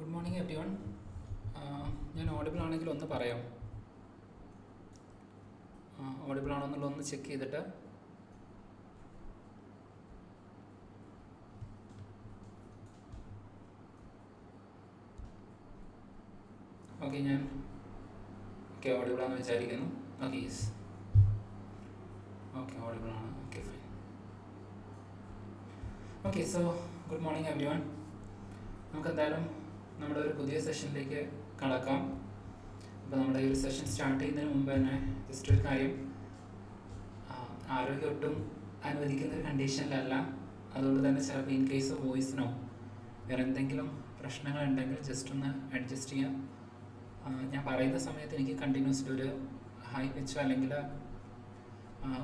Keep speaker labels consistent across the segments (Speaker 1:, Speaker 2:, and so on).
Speaker 1: Good morning every one. ഞാൻ audible ആണെങ്കിൽ ഒന്ന് പറയാം. ഓഡിബിൾ ആണോ എന്നുള്ളത് ഒന്ന് ചെക്ക് ചെയ്തിട്ട്. ഓക്കെ, ഞാൻ ഓഡിബിൾ ആണെന്ന് വിചാരിക്കുന്നു. ഓക്കെ, യെസ്, ഓക്കെ, ഓഡിബിൾ ആണ്. Okay, fine. Okay, so good morning every one. നമുക്ക് എന്തായാലും നമ്മുടെ ഒരു പുതിയ സെഷനിലേക്ക് കടക്കാം. അപ്പോൾ നമ്മുടെ ഈ ഒരു സെഷൻ സ്റ്റാർട്ട് ചെയ്യുന്നതിന് മുമ്പ് തന്നെ ജസ്റ്റ് ഒരു കാര്യം, ആരോഗ്യം ഒട്ടും അനുവദിക്കുന്ന ഒരു കണ്ടീഷനിലല്ല. അതുകൊണ്ട് തന്നെ ചിലപ്പോൾ ഇൻ കേസ് വോയിസിനോ വേറെ എന്തെങ്കിലും പ്രശ്നങ്ങളുണ്ടെങ്കിൽ ജസ്റ്റ് ഒന്ന് അഡ്ജസ്റ്റ് ചെയ്യാം. ഞാൻ പറയുന്ന സമയത്ത് എനിക്ക് കണ്ടിന്യൂസ്ലി ഒരു ഹൈ പിച്ചോ അല്ലെങ്കിൽ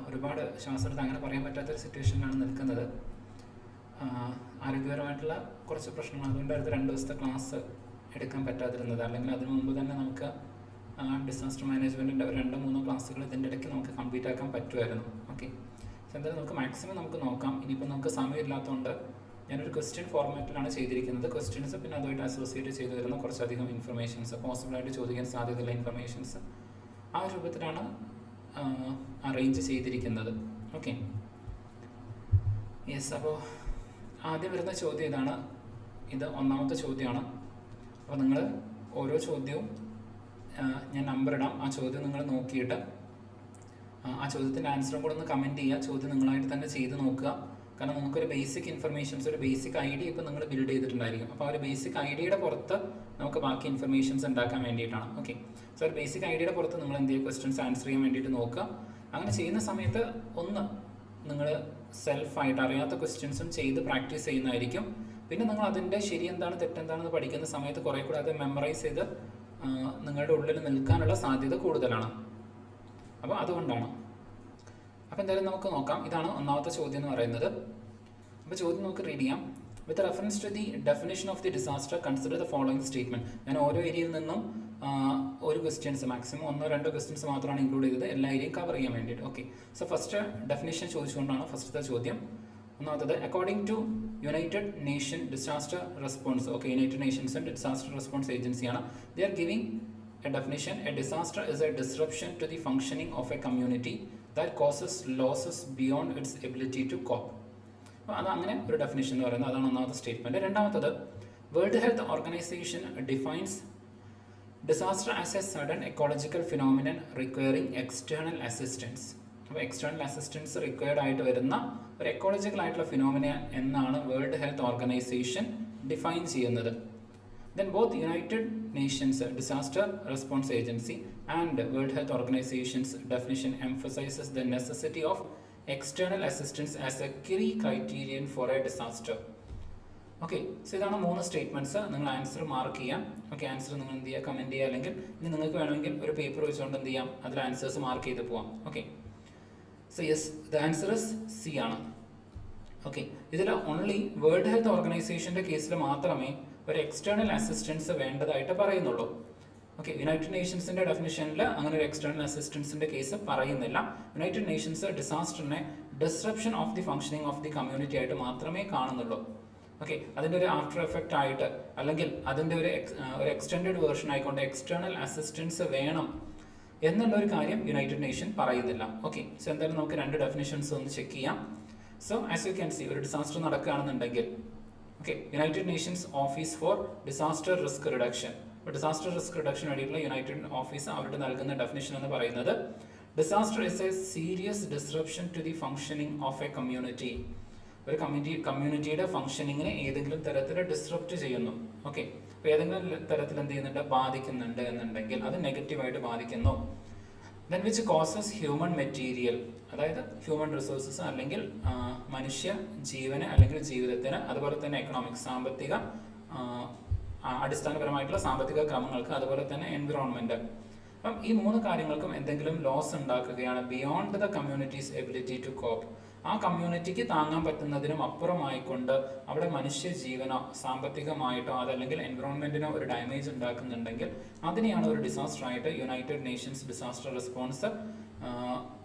Speaker 1: ഒരുപാട് ശ്വാസമെടുത്ത് അങ്ങനെ പറയാൻ പറ്റാത്തൊരു സിറ്റുവേഷനിലാണ് നിൽക്കുന്നത്. ആരോഗ്യപരമായിട്ടുള്ള കുറച്ച് പ്രശ്നങ്ങൾ, അതുകൊണ്ടായിരുന്നു 2 ദിവസത്തെ ക്ലാസ് എടുക്കാൻ പറ്റാതിരുന്നത്. അല്ലെങ്കിൽ അതിനു മുമ്പ് തന്നെ നമുക്ക് ഡിസാസ്റ്റർ മാനേജ്മെൻറ്റിൻ്റെ 2-3 ക്ലാസ്സുകൾ ഇതിൻ്റെ ഇടയ്ക്ക് നമുക്ക് കംപ്ലീറ്റ് ആക്കാൻ പറ്റുമായിരുന്നു. ഓക്കെ, എന്തായാലും നമുക്ക് മാക്സിമം നമുക്ക് നോക്കാം. ഇനിയിപ്പോൾ നമുക്ക് സമയമില്ലാത്തതുകൊണ്ട് ഞാനൊരു ക്വസ്റ്റ്യൻ ഫോർമാറ്റിലാണ് ചെയ്തിരിക്കുന്നത്. ക്വസ്റ്റ്യൻസ് പിന്നെ അതുമായിട്ട് അസോസിയേറ്റ് ചെയ്ത് വരുന്ന കുറച്ചധികം ഇൻഫർമേഷൻസ്, പോസിബിളായിട്ട് ചോദിക്കാൻ സാധ്യതയുള്ള ഇൻഫർമേഷൻസ് ആ രൂപത്തിലാണ് അറേഞ്ച് ചെയ്തിരിക്കുന്നത്. Okay, yes. അപ്പോൾ ആദ്യം വരുന്ന ചോദ്യം ഇതാണ്. ഇത് 1ാമത്തെ ചോദ്യമാണ്. അപ്പോൾ നിങ്ങൾ ഓരോ ചോദ്യവും ഞാൻ നമ്പർ ഇടാം. ആ ചോദ്യം നിങ്ങൾ നോക്കിയിട്ട് ആ ചോദ്യത്തിൻ്റെ ആൻസറും കൂടെ ഒന്ന് കമൻറ്റ് ചെയ്യുക. ചോദ്യം നിങ്ങളായിട്ട് തന്നെ ചെയ്ത് നോക്കുക. കാരണം നമുക്കൊരു ബേസിക് ഇൻഫർമേഷൻസ്, ഒരു ബേസിക് ഐഡിയ ഇപ്പോൾ നിങ്ങൾ ബിൽഡ് ചെയ്തിട്ടുണ്ടായിരിക്കും. അപ്പോൾ ആ ഒരു ബേസിക് ഐഡിയയുടെ പുറത്ത് നമുക്ക് ബാക്കി ഇൻഫർമേഷൻസ് ഉണ്ടാക്കാൻ വേണ്ടിയിട്ടാണ്. ഓക്കെ, സോ ഒരു ബേസിക് ഐഡിയയുടെ പുറത്ത് നിങ്ങൾ എന്ത് ചെയ്യുക, ക്വസ്റ്റ്യൻസ് ആൻസർ ചെയ്യാൻ വേണ്ടിയിട്ട് നോക്കുക. അങ്ങനെ ചെയ്യുന്ന സമയത്ത് ഒന്ന് നിങ്ങൾ സെൽഫായിട്ട് അറിയാത്ത ക്വസ്റ്റ്യൻസും ചെയ്ത് പ്രാക്ടീസ് ചെയ്യുന്നതായിരിക്കും. പിന്നെ നിങ്ങൾ അതിൻ്റെ ശരി എന്താണ് തെറ്റെന്താണെന്ന് പഠിക്കുന്ന സമയത്ത് കുറേ കൂടെ അത് മെമ്മറൈസ് ചെയ്ത് നിങ്ങളുടെ ഉള്ളിൽ നിൽക്കാനുള്ള സാധ്യത കൂടുതലാണ്. അപ്പോൾ അതുകൊണ്ടാണ്. അപ്പോൾ എന്തായാലും നമുക്ക് നോക്കാം. ഇതാണ് 1ാമത്തെ ചോദ്യം എന്ന് പറയുന്നത്. അപ്പോൾ ചോദ്യം നമുക്ക് റീഡ് ചെയ്യാം. With reference to the definition of the disaster consider the following statement. ഞാൻ ഓരോ ഏരിയയിൽ നിന്നും ഒരു ക്വസ്റ്റ്യൻസ്, മാക്സിമം 1-2 ക്വസ്റ്റ്യൻസ് മാത്രമാണ് ഇൻക്ലൂഡ് ചെയ്തത്, എല്ലാ ഏരിയയും കവർ ചെയ്യാൻ വേണ്ടിയിട്ട്. ഓക്കെ, സോ ഫസ്റ്റ് ഡെഫിനിഷൻ ചോദിച്ചുകൊണ്ടാണ് ഫസ്റ്റത്തെ ചോദ്യം. ഒന്നാമത്തത്, according to United Nation disaster response. Okay, United Nations disaster response ഏജൻസിയാണ്. They are giving a definition. A disaster is a disruption to the functioning of a community that causes losses beyond its ability to cope. അപ്പോൾ അത് അങ്ങനെ ഒരു definition എന്ന് പറയുന്നത്. അതാണ് 1ാമത്തെ statement. 2ാമത്തത്, World Health Organization defines disaster as a sudden ecological phenomenon requiring external assistance. അപ്പോൾ എക്സ്റ്റേണൽ അസിസ്റ്റൻസ് റിക്വയർഡ് ആയിട്ട് വരുന്ന ഒരു എക്കോളജിക്കൽ ആയിട്ടുള്ള ഫിനോമിന എന്നാണ് വേൾഡ് ഹെൽത്ത് ഓർഗനൈസേഷൻ ഡിഫൈൻ ചെയ്യുന്നത്. Then both United Nations Disaster Response Agency and World Health Organization's definition emphasizes the necessity of external assistance as a key criterion for a disaster. Okay, so ഇതാണ് 3 statements. നിങ്ങൾ answer mark ചെയ്യാം. Okay, answer നിങ്ങൾ എന്ത് ചെയ്യുക, comment ചെയ്യുക. അല്ലെങ്കിൽ ഇനി നിങ്ങൾക്ക് വേണമെങ്കിൽ ഒരു പേപ്പർ വെച്ചുകൊണ്ട് എന്ത് ചെയ്യാം, അതിൽ ആൻസേഴ്സ് മാർക്ക് ചെയ്ത് പോവാം. Okay, so yes, the answer is C ആണ്. ഓക്കെ, ഇതിൽ ഓൺലി വേൾഡ് ഹെൽത്ത് ഓർഗനൈസേഷൻ്റെ കേസിൽ മാത്രമേ ഒരു എക്സ്റ്റേണൽ അസിസ്റ്റൻസ് വേണ്ടതായിട്ട് പറയുന്നുള്ളൂ. ഓക്കെ, യുണൈറ്റഡ് നേഷൻസിൻ്റെ ഡെഫിനിഷനിൽ അങ്ങനെ ഒരു എക്സ്റ്റേണൽ അസിസ്റ്റൻസിൻ്റെ കേസ് പറയുന്നില്ല. യുണൈറ്റഡ് നേഷൻസ് ഡിസാസ്റ്ററിനെ disruption of the functioning of the community ആയിട്ട് മാത്രമേ കാണുന്നുള്ളൂ. ഓക്കെ, അതിൻ്റെ ഒരു ആഫ്റ്റർ എഫക്റ്റ് ആയിട്ട് അല്ലെങ്കിൽ അതിൻ്റെ ഒരു എക്സ്റ്റെൻഡഡ് വേർഷൻ ആയിക്കൊണ്ട് എക്സ്റ്റേണൽ അസിസ്റ്റൻസ് വേണം എന്നുള്ളൊരു കാര്യം യുണൈറ്റഡ് നേഷൻ പറയുന്നില്ല. ഓക്കെ, സോ എന്തായാലും നമുക്ക് 2 ഡെഫിനിഷൻസ് ഒന്ന് ചെക്ക് ചെയ്യാം. So as you can see, ഒരു ഡിസാസ്റ്റർ നടക്കുകയാണെന്നുണ്ടെങ്കിൽ okay, United Nations office for disaster risk reduction, disaster risk reduction വേണ്ടിയിട്ടുള്ള യുണൈറ്റഡ് ഓഫീസ് അവരുടെ നൽകുന്ന ഡെഫിനിഷൻ എന്ന് പറയുന്നത്, disaster is a serious disruption to the functioning of a community. ഒരു കമ്മ്യൂണിറ്റിയുടെ ഫംഗ്ഷനിങ്ങിനെ ഏതെങ്കിലും തരത്തിൽ ഡിസ്റപ്റ്റ് ചെയ്യുന്നു. ഓക്കെ, അപ്പോൾ ഏതെങ്കിലും തരത്തിൽ എന്ത് ചെയ്യുന്നുണ്ട്, ബാധിക്കുന്നുണ്ട് എന്നുണ്ടെങ്കിൽ അത് നെഗറ്റീവായിട്ട് ബാധിക്കുന്നു. Then which causes human material, അതായത് ഹ്യൂമൻ റിസോഴ്സസ് അല്ലെങ്കിൽ മനുഷ്യ ജീവന് അല്ലെങ്കിൽ ജീവിതത്തിന്, അതുപോലെ തന്നെ എക്കണോമിക് സാമ്പത്തിക അടിസ്ഥാനപരമായിട്ടുള്ള സാമ്പത്തിക ക്രമങ്ങൾക്ക്, അതുപോലെ തന്നെ എൻവിറോൺമെൻറ്റ്. അപ്പം ഈ 3 കാര്യങ്ങൾക്കും എന്തെങ്കിലും ലോസ് ഉണ്ടാക്കുകയാണ് beyond the community's ability to cope. ആ കമ്മ്യൂണിറ്റിക്ക് താങ്ങാൻ പറ്റുന്നതിനും അപ്പുറമായിക്കൊണ്ട് അവിടെ മനുഷ്യ ജീവനോ സാമ്പത്തികമായിട്ടോ അതല്ലെങ്കിൽ എൻവിറോൺമെൻറ്റിനോ ഒരു ഡാമേജ് ഉണ്ടാക്കുന്നുണ്ടെങ്കിൽ അതിനെയാണ് ഒരു ഡിസാസ്റ്റർ ആയിട്ട് United Nations disaster response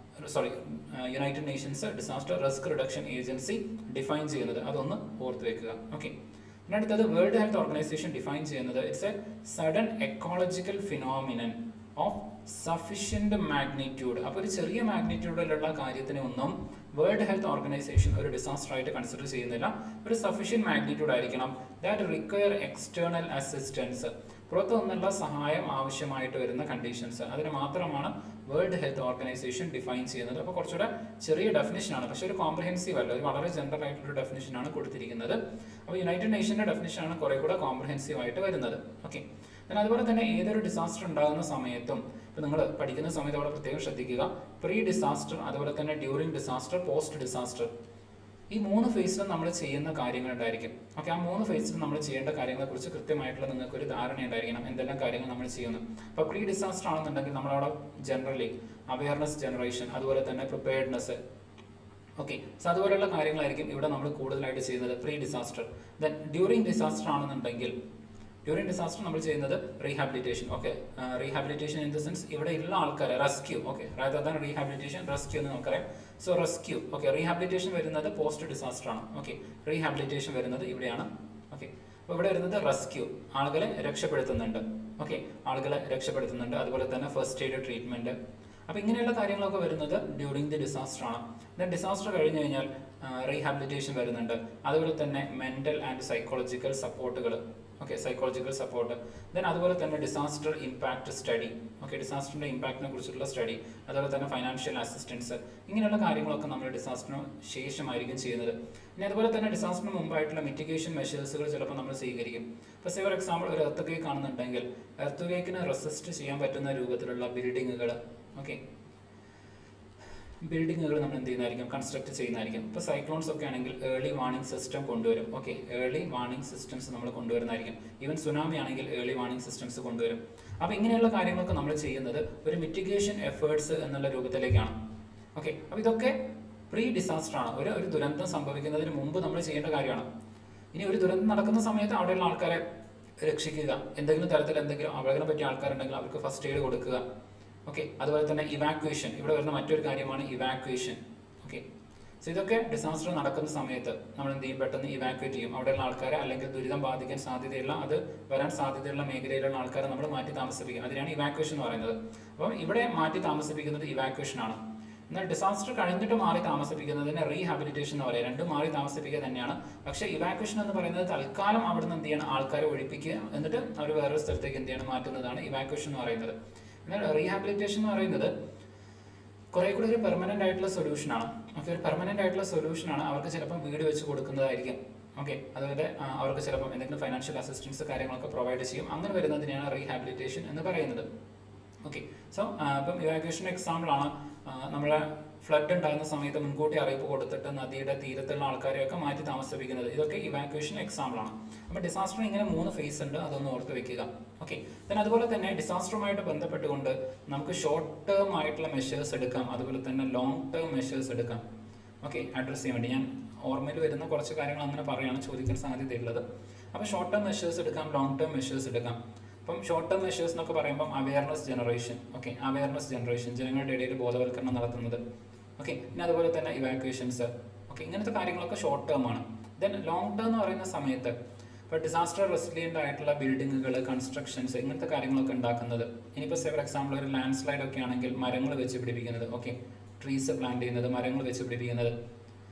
Speaker 1: United Nations disaster risk reduction agency define ചെയ്യുന്നത്. അതൊന്ന് ഓർത്ത് വെക്കുക. ഓക്കെ, പിന്നെ അടുത്തത് വേൾഡ് ഹെൽത്ത് ഓർഗനൈസേഷൻ ഡിഫൈൻ ചെയ്യുന്നത് it's A sudden ecological phenomenon of sufficient magnitude. അപ്പോൾ ഒരു ചെറിയ മാഗ്നിറ്റ്യൂഡിലുള്ള കാര്യത്തിനെ ഒന്നും വേൾഡ് ഹെൽത്ത് ഓർഗനൈസേഷൻ ഒരു ഡിസാസ്റ്റർ ആയിട്ട് കൺസിഡർ ചെയ്യുന്നില്ല. ഒരു സഫിഷ്യന്റ് മാഗ്നിറ്റ്യൂഡ് ആയിരിക്കണം. ദാറ്റ് റിക്വയർ എക്സ്റ്റേണൽ അസിസ്റ്റൻസ്, പുറത്തു നിന്നുള്ള സഹായം ആവശ്യമായിട്ട് വരുന്ന കണ്ടീഷൻസ്, അതിന് മാത്രമാണ് വേൾഡ് ഹെൽത്ത് ഓർഗനൈസേഷൻ ഡിഫൈൻ ചെയ്യുന്നത്. അപ്പോൾ കുറച്ചുകൂടെ ചെറിയ ഡെഫിനിഷനാണ്, പക്ഷേ ഒരു കോംപ്രഹെൻസീവ് അല്ല, ഒരു വളരെ ജനറൽ ആയിട്ടുള്ള ഡെഫിനിഷനാണ് കൊടുത്തിരിക്കുന്നത്. അപ്പോൾ യുണൈറ്റഡ് നേഷൻ്റെ ഡെഫിനിഷനാണ് കുറെ കൂടെ കോംപ്രഹെൻസീവ് ആയിട്ട് വരുന്നത്. ഓക്കെ, അതുപോലെ തന്നെ ഏതൊരു ഡിസാസ്റ്റർ ഉണ്ടാകുന്ന സമയത്തും ഇപ്പോൾ നിങ്ങൾ പഠിക്കുന്ന സമയത്ത് അവിടെ പ്രത്യേകം ശ്രദ്ധിക്കുക, പ്രീ ഡിസാസ്റ്റർ, അതുപോലെ തന്നെ ഡ്യൂറിങ് ഡിസാസ്റ്റർ, പോസ്റ്റ് ഡിസാസ്റ്റർ, ഈ 3 ഫേസിലും നമ്മൾ ചെയ്യുന്ന കാര്യങ്ങൾ ഉണ്ടായിരിക്കും. ഓക്കെ, ആ 3 ഫേസിലും നമ്മൾ ചെയ്യേണ്ട കാര്യങ്ങളെക്കുറിച്ച് കൃത്യമായിട്ടുള്ള നിങ്ങൾക്ക് ഒരു ധാരണ ഉണ്ടായിരിക്കണം, എന്തെല്ലാം കാര്യങ്ങൾ നമ്മൾ ചെയ്യുന്നു. അപ്പോൾ പ്രീ ഡിസാസ്റ്റർ ആണെന്നുണ്ടെങ്കിൽ നമ്മളവിടെ ജനറലി അവയർനെസ് ജനറേഷൻ, അതുപോലെ തന്നെ പ്രിപ്പയർഡ്നെസ്, ഓക്കെ, സോ അതുപോലെയുള്ള കാര്യങ്ങളായിരിക്കും ഇവിടെ നമ്മൾ കൂടുതലായിട്ട് ചെയ്യുന്നത് pre disaster. Then during disaster ആണെന്നുണ്ടെങ്കിൽ ഡ്യൂറിങ് ഡിസാസ്റ്റർ നമ്മൾ ചെയ്യുന്നത് rehabilitation. Okay, rehabilitation in the sense ഇവിടെ ഉള്ള ആൾക്കാരെ rescue. Okay, rather than rehabilitation, rescue എന്ന് നമുക്കറിയാം. So rescue. ഓക്കെ, റീഹാബിലിറ്റേഷൻ വരുന്നത് പോസ്റ്റ് ഡിസാസ്റ്റർ ആണ്. ഓക്കെ, റീഹാബിലിറ്റേഷൻ വരുന്നത് ഇവിടെയാണ്. ഓക്കെ, അപ്പോൾ ഇവിടെ വരുന്നത് റെസ്ക്യൂ, ആളുകളെ രക്ഷപ്പെടുത്തുന്നുണ്ട്. ഓക്കെ, ആളുകളെ രക്ഷപ്പെടുത്തുന്നുണ്ട്. അതുപോലെ തന്നെ ഫസ്റ്റ് എയ്ഡ് ട്രീറ്റ്മെന്റ്. അപ്പോൾ ഇങ്ങനെയുള്ള കാര്യങ്ങളൊക്കെ വരുന്നത് ഡ്യൂറിങ് ദി ഡിസാസ്റ്റർ ആണ്. ദെൻ ഡിസാസ്റ്റർ കഴിഞ്ഞ് കഴിഞ്ഞാൽ റീഹാബിലിറ്റേഷൻ വരുന്നുണ്ട്. അതുപോലെ തന്നെ മെന്റൽ ആൻഡ് സൈക്കോളജിക്കൽ സപ്പോർട്ടുകൾ. Okay, psychological support. ദെൻ അതുപോലെ തന്നെ ഡിസാസ്റ്റർ ഇമ്പാക്ട് സ്റ്റഡി. ഓക്കെ, ഡിസാസ്റ്ററിന്റെ ഇമ്പാക്റ്റിനെ കുറിച്ചിട്ടുള്ള സ്റ്റഡി. അതുപോലെ തന്നെ ഫൈനാൻഷ്യൽ അസിസ്റ്റൻസ്. ഇങ്ങനെയുള്ള കാര്യങ്ങളൊക്കെ നമ്മൾ ഡിസാസ്റ്ററിന് ശേഷമായിരിക്കും ചെയ്യുന്നത്. ഇനി അതുപോലെ തന്നെ ഡിസാസ്റ്ററിന് മുമ്പായിട്ടുള്ള മിറ്റിഗേഷൻ മെഷേഴ്സുകൾ ചിലപ്പോൾ നമ്മൾ സ്വീകരിക്കും. ഇപ്പോൾ ഫോർ എക്സാമ്പിൾ ഒരു എർത്ത് കേക്ക് ആണെന്നുണ്ടെങ്കിൽ എർത്ത് കേക്കിനെ റെസിസ്റ്റ് ചെയ്യാൻ പറ്റുന്ന രൂപത്തിലുള്ള ബിൽഡിങ്ങുകൾ, ഓക്കെ, ബിൽഡിങ്ങുകൾ നമ്മൾ എന്ത് ചെയ്യുന്നതായിരിക്കും, കൺസ്ട്രക്ട് ചെയ്യുന്നതായിരിക്കും. ഇപ്പോൾ സൈക്ലോൺസ് ഒക്കെ ആണെങ്കിൽ ഏർലി വാർണിംഗ് സിസ്റ്റം കൊണ്ടുവരും. ഓക്കെ, ഏർലി വാർണിംഗ് സിസ്റ്റംസ് നമ്മൾ കൊണ്ടുവരുന്നതായിരിക്കും. ഈവൻ സുനാമി ആണെങ്കിൽ ഏർലി വാർണിംഗ് സിസ്റ്റംസ് കൊണ്ടുവരും. അപ്പോൾ ഇങ്ങനെയുള്ള കാര്യങ്ങളൊക്കെ നമ്മൾ ചെയ്യുന്നത് ഒരു മിറ്റിഗേഷൻ എഫേർട്സ് എന്നുള്ള രൂപത്തിലേക്കാണ്. ഓക്കെ, അപ്പോൾ ഇതൊക്കെ പ്രീ ഡിസാസ്റ്റർ ആണ്. ഒരു ദുരന്തം സംഭവിക്കുന്നതിന് മുമ്പ് നമ്മൾ ചെയ്യേണ്ട കാര്യമാണ്. ഇനി ഒരു ദുരന്തം നടക്കുന്ന സമയത്ത് അവിടെയുള്ള ആൾക്കാരെ രക്ഷിക്കുക, എന്തെങ്കിലും തരത്തിൽ എന്തെങ്കിലും അപകടം പറ്റിയ ആൾക്കാരുണ്ടെങ്കിൽ അവർക്ക് ഫസ്റ്റ് എയ്ഡ് കൊടുക്കുക. ഓക്കെ, അതുപോലെ തന്നെ ഇവാക്വേഷൻ, ഇവിടെ വരുന്ന മറ്റൊരു കാര്യമാണ് ഇവാക്വേഷൻ. ഓക്കെ, സോ ഇതൊക്കെ ഡിസാസ്റ്റർ നടക്കുന്ന സമയത്ത് നമ്മൾ എന്ത് ചെയ്യും, പെട്ടെന്ന് ഇവാക്വേറ്റ് ചെയ്യും അവിടെയുള്ള ആൾക്കാരെ, അല്ലെങ്കിൽ ദുരിതം ബാധിക്കാൻ സാധ്യതയുള്ള, അത് വരാൻ സാധ്യതയുള്ള മേഖലയിലുള്ള ആൾക്കാരെ നമ്മൾ മാറ്റി താമസിപ്പിക്കും. അതിനാണ് ഇവാക്വേഷൻ എന്ന് പറയുന്നത്. അപ്പം ഇവിടെ മാറ്റി താമസിപ്പിക്കുന്നത് ഇവാക്വേഷൻ ആണ്. എന്നാൽ ഡിസാസ്റ്റർ കഴിഞ്ഞിട്ട് മാറി താമസിപ്പിക്കുന്നതിന് റീഹാബിലിറ്റേഷൻ എന്ന് പറയുക. രണ്ടും മാറി താമസിപ്പിക്കുക തന്നെയാണ്. പക്ഷേ ഇവാക്വേഷൻ എന്ന് പറയുന്നത് തൽക്കാലം അവിടെ നിന്ന് എന്ത് ചെയ്യണം, ആൾക്കാരെ ഒഴിപ്പിക്കുക, എന്നിട്ട് അവർ വേറൊരു സ്ഥലത്തേക്ക് എന്ത് ചെയ്യണം, മാറ്റുന്നതാണ് ഇവാക്വേഷൻ എന്ന് പറയുന്നത്. എന്നാൽ റീഹാബിലിറ്റേഷൻ എന്ന് പറയുന്നത് കുറെ കൂടി ഒരു പെർമനന്റ് ആയിട്ടുള്ള സൊല്യൂഷനാണ്. ഓക്കെ, ഒരു പെർമനന്റ് ആയിട്ടുള്ള സൊല്യൂഷനാണ്. അവർക്ക് ചിലപ്പോൾ വീട് വെച്ച് കൊടുക്കുന്നതായിരിക്കും. ഓക്കെ, അതുപോലെ അവർക്ക് ചിലപ്പോൾ എന്തെങ്കിലും ഫൈനാൻഷ്യൽ അസിസ്റ്റൻസ് കാര്യങ്ങളൊക്കെ പ്രൊവൈഡ് ചെയ്യും. അങ്ങനെ വരുന്നതിനെയാണ് റീഹാബിലിറ്റേഷൻ എന്ന് പറയുന്നത്. ഓക്കെ, സോ ഇപ്പം ഇവാക്വേഷൻ എക്സാമ്പിളാണ് നമ്മളെ ഫ്ലഡ് ഉണ്ടാകുന്ന സമയത്ത് മുൻകൂട്ടി അറിയിപ്പ് കൊടുത്തിട്ട് നദിയുടെ തീരത്തുള്ള ആൾക്കാരെയൊക്കെ മാറ്റി താമസിപ്പിക്കുന്നത്. ഇതൊക്കെ ഇവാക്വേഷൻ എക്സാമ്പിളാണ്. അപ്പോൾ ഡിസാസ്റ്റർ ഇങ്ങനെ 3 ഫേസ് ഉണ്ട്, അതൊന്ന് ഓർത്ത് വെക്കുക. ഓക്കെ, then അതുപോലെ തന്നെ ഡിസാസ്റ്ററുമായിട്ട് ബന്ധപ്പെട്ടുകൊണ്ട് നമുക്ക് ഷോർട്ട് ടേം ആയിട്ടുള്ള മെഷേഴ്സ് എടുക്കാം, അതുപോലെ തന്നെ ലോങ് ടേം മെഷേഴ്സ് എടുക്കാം. ഓക്കെ, അഡ്രസ് ചെയ്യാൻ വേണ്ടി ഞാൻ ഓർമ്മയിൽ വരുന്ന കുറച്ച് കാര്യങ്ങൾ അങ്ങനെ പറയുകയാണ്, ചോദിക്കാൻ സാധ്യതയുള്ളത്. അപ്പോൾ ഷോർട്ട് ടേം മെഷേഴ്സ് എടുക്കാം, ലോങ് ടേം മെഷേഴ്സ് എടുക്കാം. അപ്പം ഷോർട്ട് ടേം മെഷേഴ്സ് എന്നൊക്കെ പറയുമ്പോൾ awareness generation. Okay, awareness generation, ജനങ്ങളുടെ ഇടയിൽ ബോധവൽക്കരണം നടത്തുന്നത്. ഓക്കെ, പിന്നെ അതുപോലെ തന്നെ ഇവാക്വേഷൻസ്. ഓക്കെ, ഇങ്ങനത്തെ കാര്യങ്ങളൊക്കെ ഷോർട്ട് ടേം ആണ്. ദെൻ ലോങ് ടേം എന്ന് പറയുന്ന സമയത്ത് ഇപ്പോൾ ഡിസാസ്റ്റർ റെസിലിയൻ്റ് ആയിട്ടുള്ള ബിൽഡിങ്ങുകൾ, കൺസ്ട്രക്ഷൻസ്, ഇങ്ങനത്തെ കാര്യങ്ങളൊക്കെ ഉണ്ടാക്കുന്നത്. ഇനിയിപ്പോൾ ഫോർ എക്സാമ്പിൾ ഒരു ലാൻഡ് സ്ലൈഡ് ഒക്കെ ആണെങ്കിൽ മരങ്ങൾ വെച്ച് പിടിപ്പിക്കുന്നത്. ഓക്കെ, ട്രീസ് പ്ലാന്റ് ചെയ്യുന്നത്, മരങ്ങൾ വെച്ച് പിടിപ്പിക്കുന്നത്.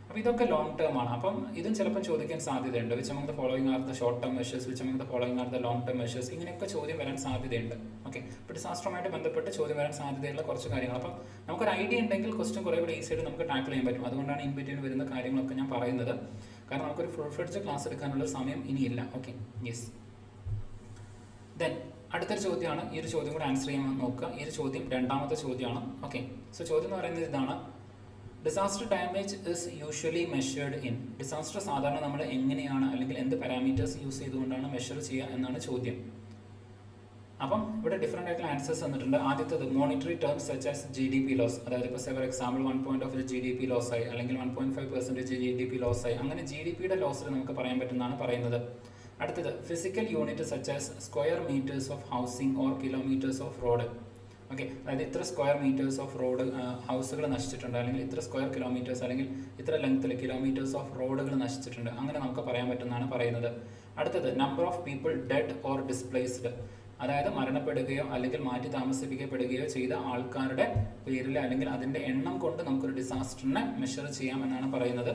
Speaker 1: അപ്പോൾ ഇതൊക്കെ ലോങ് ടേം ആണ്. അപ്പം ഇതും ചിലപ്പോൾ ചോദിക്കാൻ സാധ്യതയുണ്ട്. Which among the following are the short term measures, which among the following are the long term measures, ഇങ്ങനെയൊക്കെ ചോദ്യം വരാൻ സാധ്യതയുണ്ട്. ഓക്കെ, ഇപ്പോൾ ഡിസാസ്റ്ററുമായിട്ട് ബന്ധപ്പെട്ട് ചോദ്യം വരാൻ സാധ്യതയുള്ള കുറച്ച് കാര്യങ്ങൾ. അപ്പം നമുക്കൊരു ഐഡിയ ഉണ്ടെങ്കിൽ ക്വസ്റ്റ്യൻ കുറേ കൂടി ഈസിയായിട്ട് നമുക്ക് ടാക്കിൾ ചെയ്യാൻ പറ്റും. അതുകൊണ്ടാണ് ഇൻ ബിറ്റ്വീൻ വരുന്ന കാര്യങ്ങളൊക്കെ ഞാൻ പറയുന്നത്. കാരണം നമുക്കൊരു ഫുൾ ഫ്ലെഡ്ജ് ക്ലാസ് എടുക്കാനുള്ള സമയം ഇനിയില്ല. Okay, yes. ദെൻ അടുത്തൊരു ചോദ്യമാണ്. ഈ ഒരു ചോദ്യം കൂടെ ആൻസർ ചെയ്യാൻ നോക്കുക. ഈ ഒരു ചോദ്യം രണ്ടാമത്തെ ചോദ്യമാണ്. ഓക്കെ, സോ ചോദ്യം എന്ന് പറയുന്നത് ഇതാണ്: disaster damage is usually measured in. Disaster സാധാരണ നമ്മൾ എങ്ങനെയാണ്, അല്ലെങ്കിൽ എന്ത് പാരാമീറ്റേഴ്സ് യൂസ് ചെയ്തുകൊണ്ടാണ് മെഷർ ചെയ്യുക എന്നാണ് ചോദ്യം. അപ്പം ഇവിടെ ഡിഫറെൻ്റ് ആയിട്ടുള്ള ആൻസേഴ്സ് തന്നിട്ടുണ്ട്. ആദ്യത്തേത് monetary terms such as GDP loss. അതായത് ഇപ്പോൾ ഫോർ എക്സാമ്പിൾ 1% GDP ലോസ് ആയി, അല്ലെങ്കിൽ 1.5% GDP ലോസ് ആയി, അങ്ങനെ GDPയുടെ ലോസിൽ നമുക്ക് പറയാൻ പറ്റുന്നതാണ് പറയുന്നത്. അടുത്തത് physical unit such as square metres of housing or kilometres of road. Okay, അതായത് ഇത്ര സ്ക്വയർ മീറ്റേഴ്സ് ഓഫ് റോഡ് ഹൗസുകൾ നശിച്ചിട്ടുണ്ട്, അല്ലെങ്കിൽ ഇത്ര സ്ക്വയർ കിലോമീറ്റേഴ്സ് അല്ലെങ്കിൽ ഇത്ര ലെങ്ത്തിൽ കിലോമീറ്റേഴ്സ് ഓഫ് റോഡുകൾ നശിച്ചിട്ടുണ്ട്, അങ്ങനെ നമുക്ക് പറയാൻ പറ്റുന്നതാണ് പറയുന്നത്. അടുത്തത് number of people dead or displaced, അതായത് മരണപ്പെടുകയോ അല്ലെങ്കിൽ മാറ്റി താമസിപ്പിക്കപ്പെടുകയോ ചെയ്ത ആൾക്കാരുടെ പേരിൽ അല്ലെങ്കിൽ അതിൻ്റെ എണ്ണം കൊണ്ട് നമുക്കൊരു ഡിസാസ്റ്ററിനെ മെഷർ ചെയ്യാം എന്നാണ് പറയുന്നത്.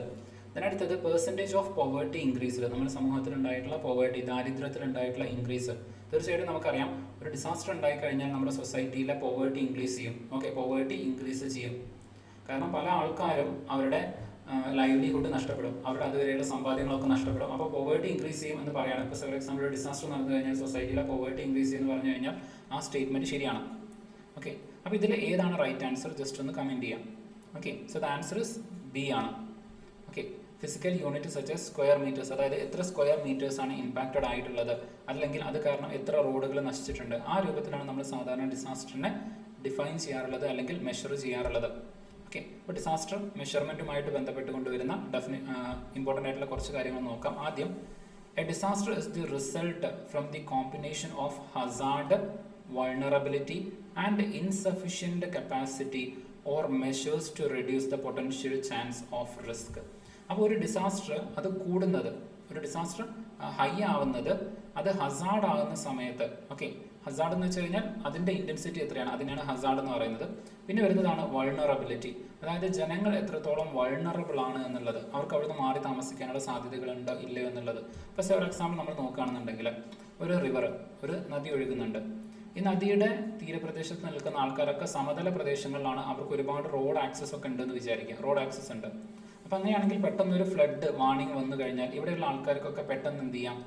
Speaker 1: അതിനടുത്തത് പെർസെൻറ്റേജ് ഓഫ് പോവേർട്ടി ഇൻക്രീസ്ഡ്, നമ്മുടെ സമൂഹത്തിൽ ഉണ്ടായിട്ടുള്ള പോവേർട്ടി, ദാരിദ്ര്യത്തിൽ ഉണ്ടായിട്ടുള്ള ഇൻക്രീസ്. തീർച്ചയായിട്ടും നമുക്കറിയാം, ഒരു ഡിസാസ്റ്റർ ഉണ്ടായി കഴിഞ്ഞാൽ നമ്മുടെ സൊസൈറ്റിയിലെ പോവേർട്ടി ഇൻക്രീസ് ചെയ്യും. ഓക്കെ, പോവേർട്ടി ഇൻക്രീസ് ചെയ്യും. കാരണം പല ആൾക്കാരും അവരുടെ ലൈവ്ലിഹുഡ് നഷ്ടപ്പെടും, അവരുടെ അതുവരെയുള്ള സമ്പാദ്യങ്ങളൊക്കെ നഷ്ടപ്പെടും. അപ്പോൾ പോവേർട്ടി ഇൻക്രീസ് ചെയ്യും എന്ന് പറയുകയാണ്. ഇപ്പോൾ ഫോർ എക്സാമ്പിൾ ഒരു ഡിസാസ്റ്റർ നടന്നു കഴിഞ്ഞാൽ സൊസൈറ്റിയിലെ പോവേർട്ടി ഇൻക്രീസ് ചെയ്യുമെന്ന് പറഞ്ഞു കഴിഞ്ഞാൽ ആ സ്റ്റേറ്റ്മെൻറ്റ് ശരിയാണ്. ഓക്കെ, അപ്പോൾ ഇതിൽ ഏതാണ് റൈറ്റ് ആൻസർ ജസ്റ്റ് ഒന്ന് കമൻറ്റ് ചെയ്യാം. Okay, so the answer is B ആണ്. Okay, physical unit such as square meters, അതായത് എത്ര സ്ക്വയർ മീറ്റേഴ്സ് ആണ് ഇമ്പാക്റ്റഡ് ആയിട്ടുള്ളത്, അല്ലെങ്കിൽ അത് കാരണം എത്ര റോഡുകൾ നശിച്ചിട്ടുണ്ട്, ആ രൂപത്തിലാണ് നമ്മൾ സാധാരണ ഡിസാസ്റ്ററിനെ ഡിഫൈൻ ചെയ്യാറുള്ളത് അല്ലെങ്കിൽ മെഷർ ചെയ്യാറുള്ളത്. ഓക്കെ, അപ്പോൾ ഡിസാസ്റ്റർ മെഷർമെൻറ്റുമായിട്ട് ബന്ധപ്പെട്ട് കൊണ്ടുവരുന്ന ഇമ്പോർട്ടൻ്റ് ആയിട്ടുള്ള കുറച്ച് കാര്യങ്ങൾ നോക്കാം. ആദ്യം, a disaster is the result from the combination of hazard, vulnerability and insufficient capacity or measures to reduce the potential chance of risk. അപ്പോൾ ഒരു ഡിസാസ്റ്റർ അത് കൂടുന്നത്, ഒരു ഡിസാസ്റ്റർ ഹൈ ആവുന്നത് അത് ഹസാർഡ് ആകുന്ന സമയത്ത്. ഓക്കെ, ഹസാർഡ് എന്ന് വെച്ച് കഴിഞ്ഞാൽ അതിൻ്റെ ഇൻറ്റൻസിറ്റി എത്രയാണ്, അതിനാണ് ഹസാർഡ് എന്ന് പറയുന്നത്. പിന്നെ വരുന്നതാണ് വൾണറബിലിറ്റി, അതായത് ജനങ്ങൾ എത്രത്തോളം വൾണറബിൾ ആണ് എന്നുള്ളത്, അവർക്ക് അവിടുന്ന് മാറി താമസിക്കാനുള്ള സാധ്യതകളുണ്ടോ ഇല്ലയോ എന്നുള്ളത്. ഇപ്പോൾ ഫോർ എക്സാമ്പിൾ നമ്മൾ നോക്കുകയാണെന്നുണ്ടെങ്കിൽ ഒരു റിവർ, ഒരു നദി ഒഴുകുന്നുണ്ട്. ഈ നദിയുടെ തീരപ്രദേശത്ത് നിൽക്കുന്ന ആൾക്കാരൊക്കെ സമതല പ്രദേശങ്ങളിലാണ്, അവർക്ക് ഒരുപാട് റോഡ് ആക്സസ് ഒക്കെ ഉണ്ടെന്ന് വിചാരിക്കുക, റോഡ് ആക്സസ് ഉണ്ട്. അപ്പോൾ അങ്ങനെയാണെങ്കിൽ പെട്ടെന്നൊരു ഫ്ലഡ് വാർണിംഗ് വന്നു കഴിഞ്ഞാൽ ഇവിടെയുള്ള ആൾക്കാർക്കൊക്കെ പെട്ടെന്ന് എന്ത് ചെയ്യാം,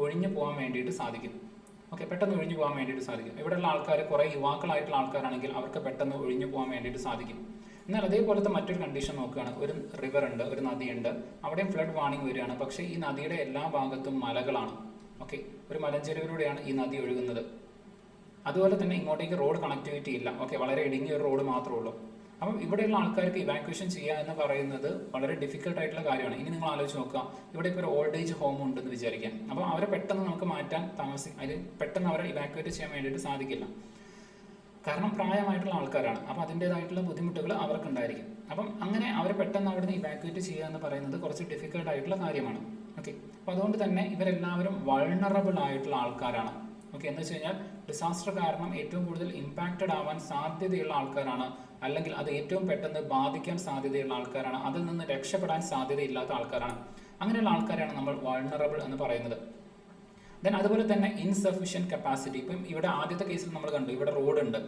Speaker 1: ഒഴിഞ്ഞു പോകാൻ വേണ്ടിയിട്ട് സാധിക്കും. ഓക്കെ, പെട്ടെന്ന് ഒഴിഞ്ഞു പോകാൻ വേണ്ടിയിട്ട് സാധിക്കും. ഇവിടെയുള്ള ആൾക്കാർ കുറേ യുവാക്കളായിട്ടുള്ള ആൾക്കാരാണെങ്കിൽ അവർക്ക് പെട്ടെന്ന് ഒഴിഞ്ഞു പോകാൻ വേണ്ടിയിട്ട് സാധിക്കും. എന്നാൽ അതേപോലത്തെ മറ്റൊരു കണ്ടീഷൻ നോക്കുകയാണ്, ഒരു റിവർ ഉണ്ട്, ഒരു നദിയുണ്ട്, അവിടെയും ഫ്ലഡ് വാർണിംഗ് വരികയാണ്. പക്ഷേ ഈ നദിയുടെ എല്ലാ ഭാഗത്തും മലകളാണ്. ഓക്കെ, ഒരു മലഞ്ചെരുവിലൂടെയാണ് ഈ നദി ഒഴുകുന്നത്. അതുപോലെ തന്നെ ഇങ്ങോട്ടേക്ക് റോഡ് കണക്ടിവിറ്റി ഇല്ല. ഓക്കെ, വളരെ ഇടുങ്ങിയ ഒരു റോഡ് മാത്രമേ ഉള്ളൂ. അപ്പം ഇവിടെയുള്ള ആൾക്കാർക്ക് ഇവാക്വേഷൻ ചെയ്യുക എന്ന് പറയുന്നത് വളരെ ഡിഫിക്കൽട്ട് ആയിട്ടുള്ള കാര്യമാണ്. ഇനി നിങ്ങൾ ആലോചിച്ച് നോക്കുക, ഇവിടെ ഇപ്പോൾ ഒരു ഓൾഡ് ഏജ് ഹോം ഉണ്ടെന്ന് വിചാരിക്കാം. അപ്പോൾ അവരെ പെട്ടെന്ന് നമുക്ക് മാറ്റാൻ അതിന് പെട്ടെന്ന് അവരെ ഇവാക്വേറ്റ് ചെയ്യാൻ വേണ്ടിയിട്ട് സാധിക്കില്ല. കാരണം പ്രായമായിട്ടുള്ള ആൾക്കാരാണ്. അപ്പോൾ അതിൻ്റേതായിട്ടുള്ള ബുദ്ധിമുട്ടുകൾ അവർക്കുണ്ടായിരിക്കും. അപ്പം അങ്ങനെ അവരെ പെട്ടെന്ന് അവിടുന്ന് ഇവാക്വേറ്റ് ചെയ്യുക എന്ന് പറയുന്നത് കുറച്ച് ഡിഫിക്കൽട്ട് ആയിട്ടുള്ള കാര്യമാണ്. ഓക്കെ, അപ്പോൾ അതുകൊണ്ട് തന്നെ ഇവരെല്ലാവരും വൾണറബിൾ ആയിട്ടുള്ള ആൾക്കാരാണ്. ഓക്കെ, എന്ന് വെച്ച് കഴിഞ്ഞാൽ ഡിസാസ്റ്റർ കാരണം ഏറ്റവും കൂടുതൽ ഇമ്പാക്റ്റഡ് ആവാൻ സാധ്യതയുള്ള ആൾക്കാരാണ്, അല്ലെങ്കിൽ അത് ഏറ്റവും പെട്ടെന്ന് ബാധിക്കാൻ സാധ്യതയുള്ള ആൾക്കാരാണ്, അതിൽ നിന്ന് രക്ഷപ്പെടാൻ സാധ്യതയില്ലാത്ത ആൾക്കാരാണ്. അങ്ങനെയുള്ള ആൾക്കാരാണ് നമ്മൾ വൾണറബിൾ എന്ന് പറയുന്നത്. ദെൻ അതുപോലെ തന്നെ ഇൻസഫിഷ്യൻറ്റ് കപ്പാസിറ്റി. ഇപ്പം ഇവിടെ ആദ്യത്തെ കേസിൽ നമ്മൾ കണ്ടു, ഇവിടെ റോഡ് ഉണ്ട്.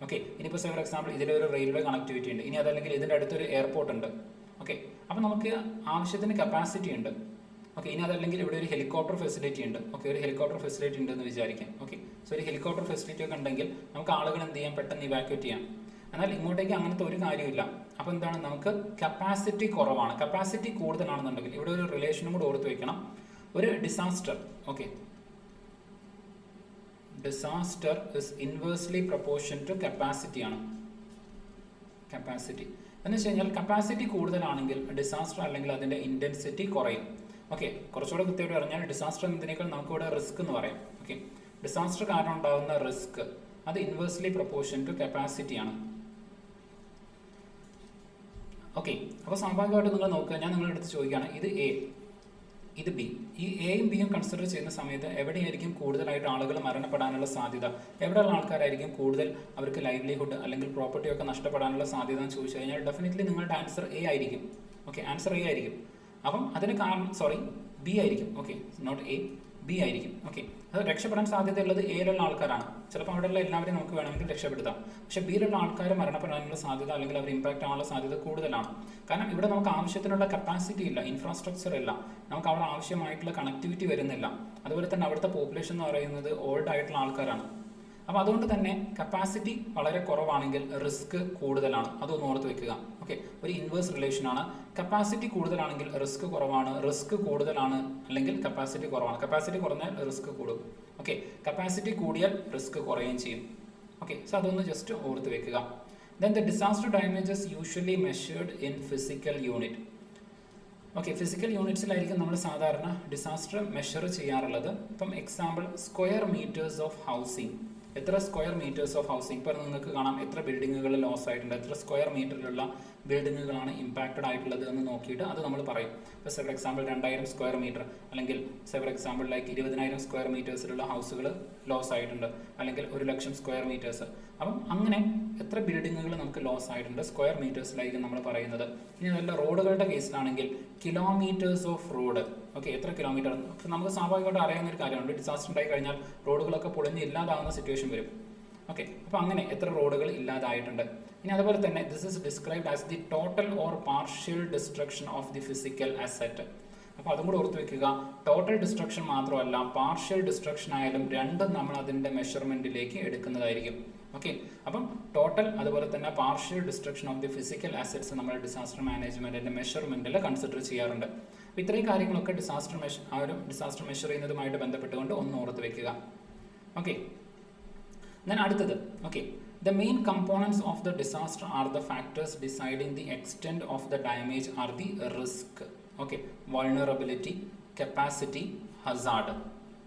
Speaker 1: ഓക്കെ, ഇനിയിപ്പോൾ ഫോർ എക്സാമ്പിൾ ഇതിലൊരു റെയിൽവേ കണക്ടിവിറ്റി ഉണ്ട്, ഇനി അതല്ലെങ്കിൽ ഇതിൻ്റെ അടുത്തൊരു എയർപോർട്ട് ഉണ്ട്. ഓക്കെ, അപ്പോൾ നമുക്ക് ആവശ്യത്തിന് കപ്പാസിറ്റി ഉണ്ട്. ഓക്കെ, ഇനി അതല്ലെങ്കിൽ ഇവിടെ ഒരു ഹെലികോപ്റ്റർ ഫെസിലിറ്റി ഉണ്ട്. ഓക്കെ, ഒരു ഹെലികോപ്റ്റർ ഫെസിലിറ്റി ഉണ്ടെന്ന് വിചാരിക്കാം. ഓക്കെ, സോ ഒരു ഹെലികോപ്റ്റർ ഫെസിലിറ്റി ഒക്കെ ഉണ്ടെങ്കിൽ നമുക്ക് ആളുകൾ എന്ത് ചെയ്യാം, പെട്ടെന്ന് ഇവാക്യുവേറ്റ് ചെയ്യാം. എന്നാൽ ഇങ്ങോട്ടേക്ക് അങ്ങനത്തെ ഒരു കാര്യമില്ല. അപ്പോൾ എന്താണ്, നമുക്ക് കപ്പാസിറ്റി കുറവാണ്. കപ്പാസിറ്റി കൂടുതലാണെന്നുണ്ടെങ്കിൽ ഇവിടെ ഒരു റിലേഷനും കൂടെ ഓർത്ത് വെക്കണം. ഒരു disaster, okay, disaster is inversely proportion to capacity ആണ്. കപ്പാസിറ്റി എന്ന് വെച്ച് കഴിഞ്ഞാൽ കപ്പാസിറ്റി കൂടുതലാണെങ്കിൽ ഡിസാസ്റ്റർ അല്ലെങ്കിൽ അതിൻ്റെ ഇൻറ്റൻസിറ്റി കുറയും. ഓക്കെ, കുറച്ചുകൂടെ കൃത്യമായിട്ട് പറഞ്ഞാൽ ഡിസാസ്റ്റർ എന്നതിനേക്കാൾ നമുക്കിവിടെ റിസ്ക് എന്ന് പറയാം. ഓക്കെ, ഡിസാസ്റ്റർ കാരണം ഉണ്ടാകുന്ന റിസ്ക് അത് ഇൻവേഴ്സ്ലി പ്രൊപ്പോർഷൻ ടു കപ്പാസിറ്റി ആണ്. ഓക്കെ, അപ്പോൾ സ്വാഭാവികമായിട്ട് നിങ്ങൾ നോക്കുക, ഞാൻ നിങ്ങളുടെ അടുത്ത് ചോദിക്കുകയാണ്, ഇത് എ, ഇത് ബി. ഈ എയും ബിയും കൺസിഡർ ചെയ്യുന്ന സമയത്ത് എവിടെയായിരിക്കും കൂടുതലായിട്ട് ആളുകൾ മരണപ്പെടാനുള്ള സാധ്യത, എവിടെയുള്ള ആൾക്കാരായിരിക്കും കൂടുതൽ അവർക്ക് ലൈവ്ലിഹുഡ് അല്ലെങ്കിൽ പ്രോപ്പർട്ടി ഒക്കെ നഷ്ടപ്പെടാനുള്ള സാധ്യത എന്ന് ചോദിച്ചു കഴിഞ്ഞാൽ ഡെഫിനറ്റ്ലി നിങ്ങളുടെ ആൻസർ എ ആയിരിക്കും. ഓക്കെ, ആൻസർ എ ആയിരിക്കും. അപ്പം അതിന് കാരണം ബി ആയിരിക്കും. ഓക്കെ, നോട്ട് എ, ബി ആയിരിക്കും. ഓക്കെ, അത് രക്ഷപ്പെടാൻ സാധ്യതയുള്ളത് എയിലുള്ള ആൾക്കാരാണ്. ചിലപ്പോൾ അവിടെയുള്ള എല്ലാവരെയും നമുക്ക് വേണമെങ്കിൽ രക്ഷപ്പെടുത്താം. പക്ഷേ ബിയിലുള്ള ആൾക്കാർ മരണപ്പെടാനുള്ള സാധ്യത അല്ലെങ്കിൽ അവർ ഇമ്പാക്റ്റ് ആവാനുള്ള സാധ്യത കൂടുതലാണ്. കാരണം ഇവിടെ നമുക്ക് ആവശ്യത്തിനുള്ള കപ്പാസിറ്റി ഇല്ല, ഇൻഫ്രാസ്ട്രക്ചർ ഇല്ല, നമുക്ക് അവിടെ ആവശ്യമായിട്ടുള്ള കണക്ടിവിറ്റി വരുന്നില്ല. അതുപോലെ തന്നെ അവിടുത്തെ പോപ്പുലേഷൻ എന്ന് പറയുന്നത് ഓൾഡ് ആയിട്ടുള്ള ആൾക്കാരാണ്. അപ്പോൾ അതുകൊണ്ട് തന്നെ കപ്പാസിറ്റി വളരെ കുറവാണെങ്കിൽ റിസ്ക് കൂടുതലാണ്. അതൊന്ന് ഓർത്ത് വെക്കുക. ഓക്കെ, ഒരു ഇൻവേഴ്സ് റിലേഷൻ ആണ്. കപ്പാസിറ്റി കൂടുതലാണെങ്കിൽ റിസ്ക് കുറവാണ്, റിസ്ക് കൂടുതലാണ് അല്ലെങ്കിൽ കപ്പാസിറ്റി കുറവാണ്. കപ്പാസിറ്റി കുറഞ്ഞാൽ റിസ്ക് കൂടും. ഓക്കെ, കപ്പാസിറ്റി കൂടിയാൽ റിസ്ക് കുറയുകയും ചെയ്യും. ഓക്കെ, സോ അതൊന്ന് ജസ്റ്റ് ഓർത്ത് വെക്കുക. Then the disaster damages usually measured in physical unit. Okay, physical യൂണിറ്റ്സിലായിരിക്കും നമ്മൾ സാധാരണ ഡിസാസ്റ്റർ മെഷർ ചെയ്യാറുള്ളത്. ഇപ്പം example square metres of housing. എത്ര സ്ക്വയർ മീറ്റേഴ്സ് ഓഫ് ഹൗസിംഗ്, ഇപ്പോൾ നിങ്ങൾക്ക് കാണാം എത്ര ബിൽഡിങ്ങുകൾ ലോസ് ആയിട്ടുണ്ട്, എത്ര സ്ക്വയർ മീറ്ററിലുള്ള ബിൽഡിങ്ങുകളാണ് ഇമ്പാക്റ്റഡ് ആയിട്ടുള്ളത് എന്ന് നോക്കിയിട്ട് അത് നമ്മൾ പറയും. ഇപ്പോൾ ഫോർ എക്സാമ്പിൾ 2000 സ്ക്വയർ മീറ്റർ, അല്ലെങ്കിൽ ഫോർ എക്സാമ്പിൾ ലൈക്ക് 20,000 സ്ക്വയർ മീറ്റേഴ്സിലുള്ള ഹൗസുകൾ ലോസ് ആയിട്ടുണ്ട്, അല്ലെങ്കിൽ 1,00,000 സ്ക്വയർ മീറ്റേഴ്സ്. അപ്പം അങ്ങനെ എത്ര ബിൽഡിങ്ങുകൾ നമുക്ക് ലോസ് ആയിട്ടുണ്ട് സ്ക്വയർ മീറ്റേഴ്സിലായിരിക്കും നമ്മൾ പറയുന്നത്. ഇനി നല്ല റോഡുകളുടെ കേസിലാണെങ്കിൽ കിലോമീറ്റേഴ്സ് ഓഫ് റോഡ്. ഓക്കെ, എത്ര കിലോമീറ്റർ നമുക്ക് സ്വാഭാവികമായിട്ട് അറിയാവുന്ന ഒരു കാര്യമാണ്. ഡിസാസ്റ്റർ ഉണ്ടായി കഴിഞ്ഞാൽ റോഡുകളൊക്കെ പൊളിഞ്ഞ് ഇല്ലാതാവുന്ന സിറ്റുവേഷൻ വരും. ഓക്കെ, അപ്പോൾ അങ്ങനെ എത്ര റോഡുകൾ ഇല്ലാതായിട്ടുണ്ട്. ഇനി അതുപോലെ തന്നെ this is described as the total or partial destruction of the physical asset. അപ്പോൾ അതും കൂടെ ഓർത്ത് വെക്കുക. ടോട്ടൽ ഡിസ്ട്രക്ഷൻ മാത്രമല്ല, പാർഷ്യൽ ഡിസ്ട്രക്ഷൻ ആയാലും രണ്ടും നമ്മൾ അതിൻ്റെ മെഷർമെൻറ്റിലേക്ക് എടുക്കുന്നതായിരിക്കും. ഓക്കെ, അപ്പം ടോട്ടൽ അതുപോലെ തന്നെ partial destruction of the physical assets നമ്മൾ ഡിസാസ്റ്റർ മാനേജ്മെൻറ്റിൻ്റെ മെഷർമെൻറ്റിൽ കൺസിഡർ ചെയ്യാറുണ്ട്. അപ്പോൾ ഇത്രയും കാര്യങ്ങളൊക്കെ ഡിസാസ്റ്റർ മെഷർ ചെയ്യുന്നതുമായിട്ട് ബന്ധപ്പെട്ടുകൊണ്ട് ഒന്ന് ഓർത്ത് വെക്കുക. ഓക്കെ, then അടുത്തത്. Okay, the main components of the disaster are the factors deciding the extent of the damage are the risk. Okay, vulnerability, capacity, hazard.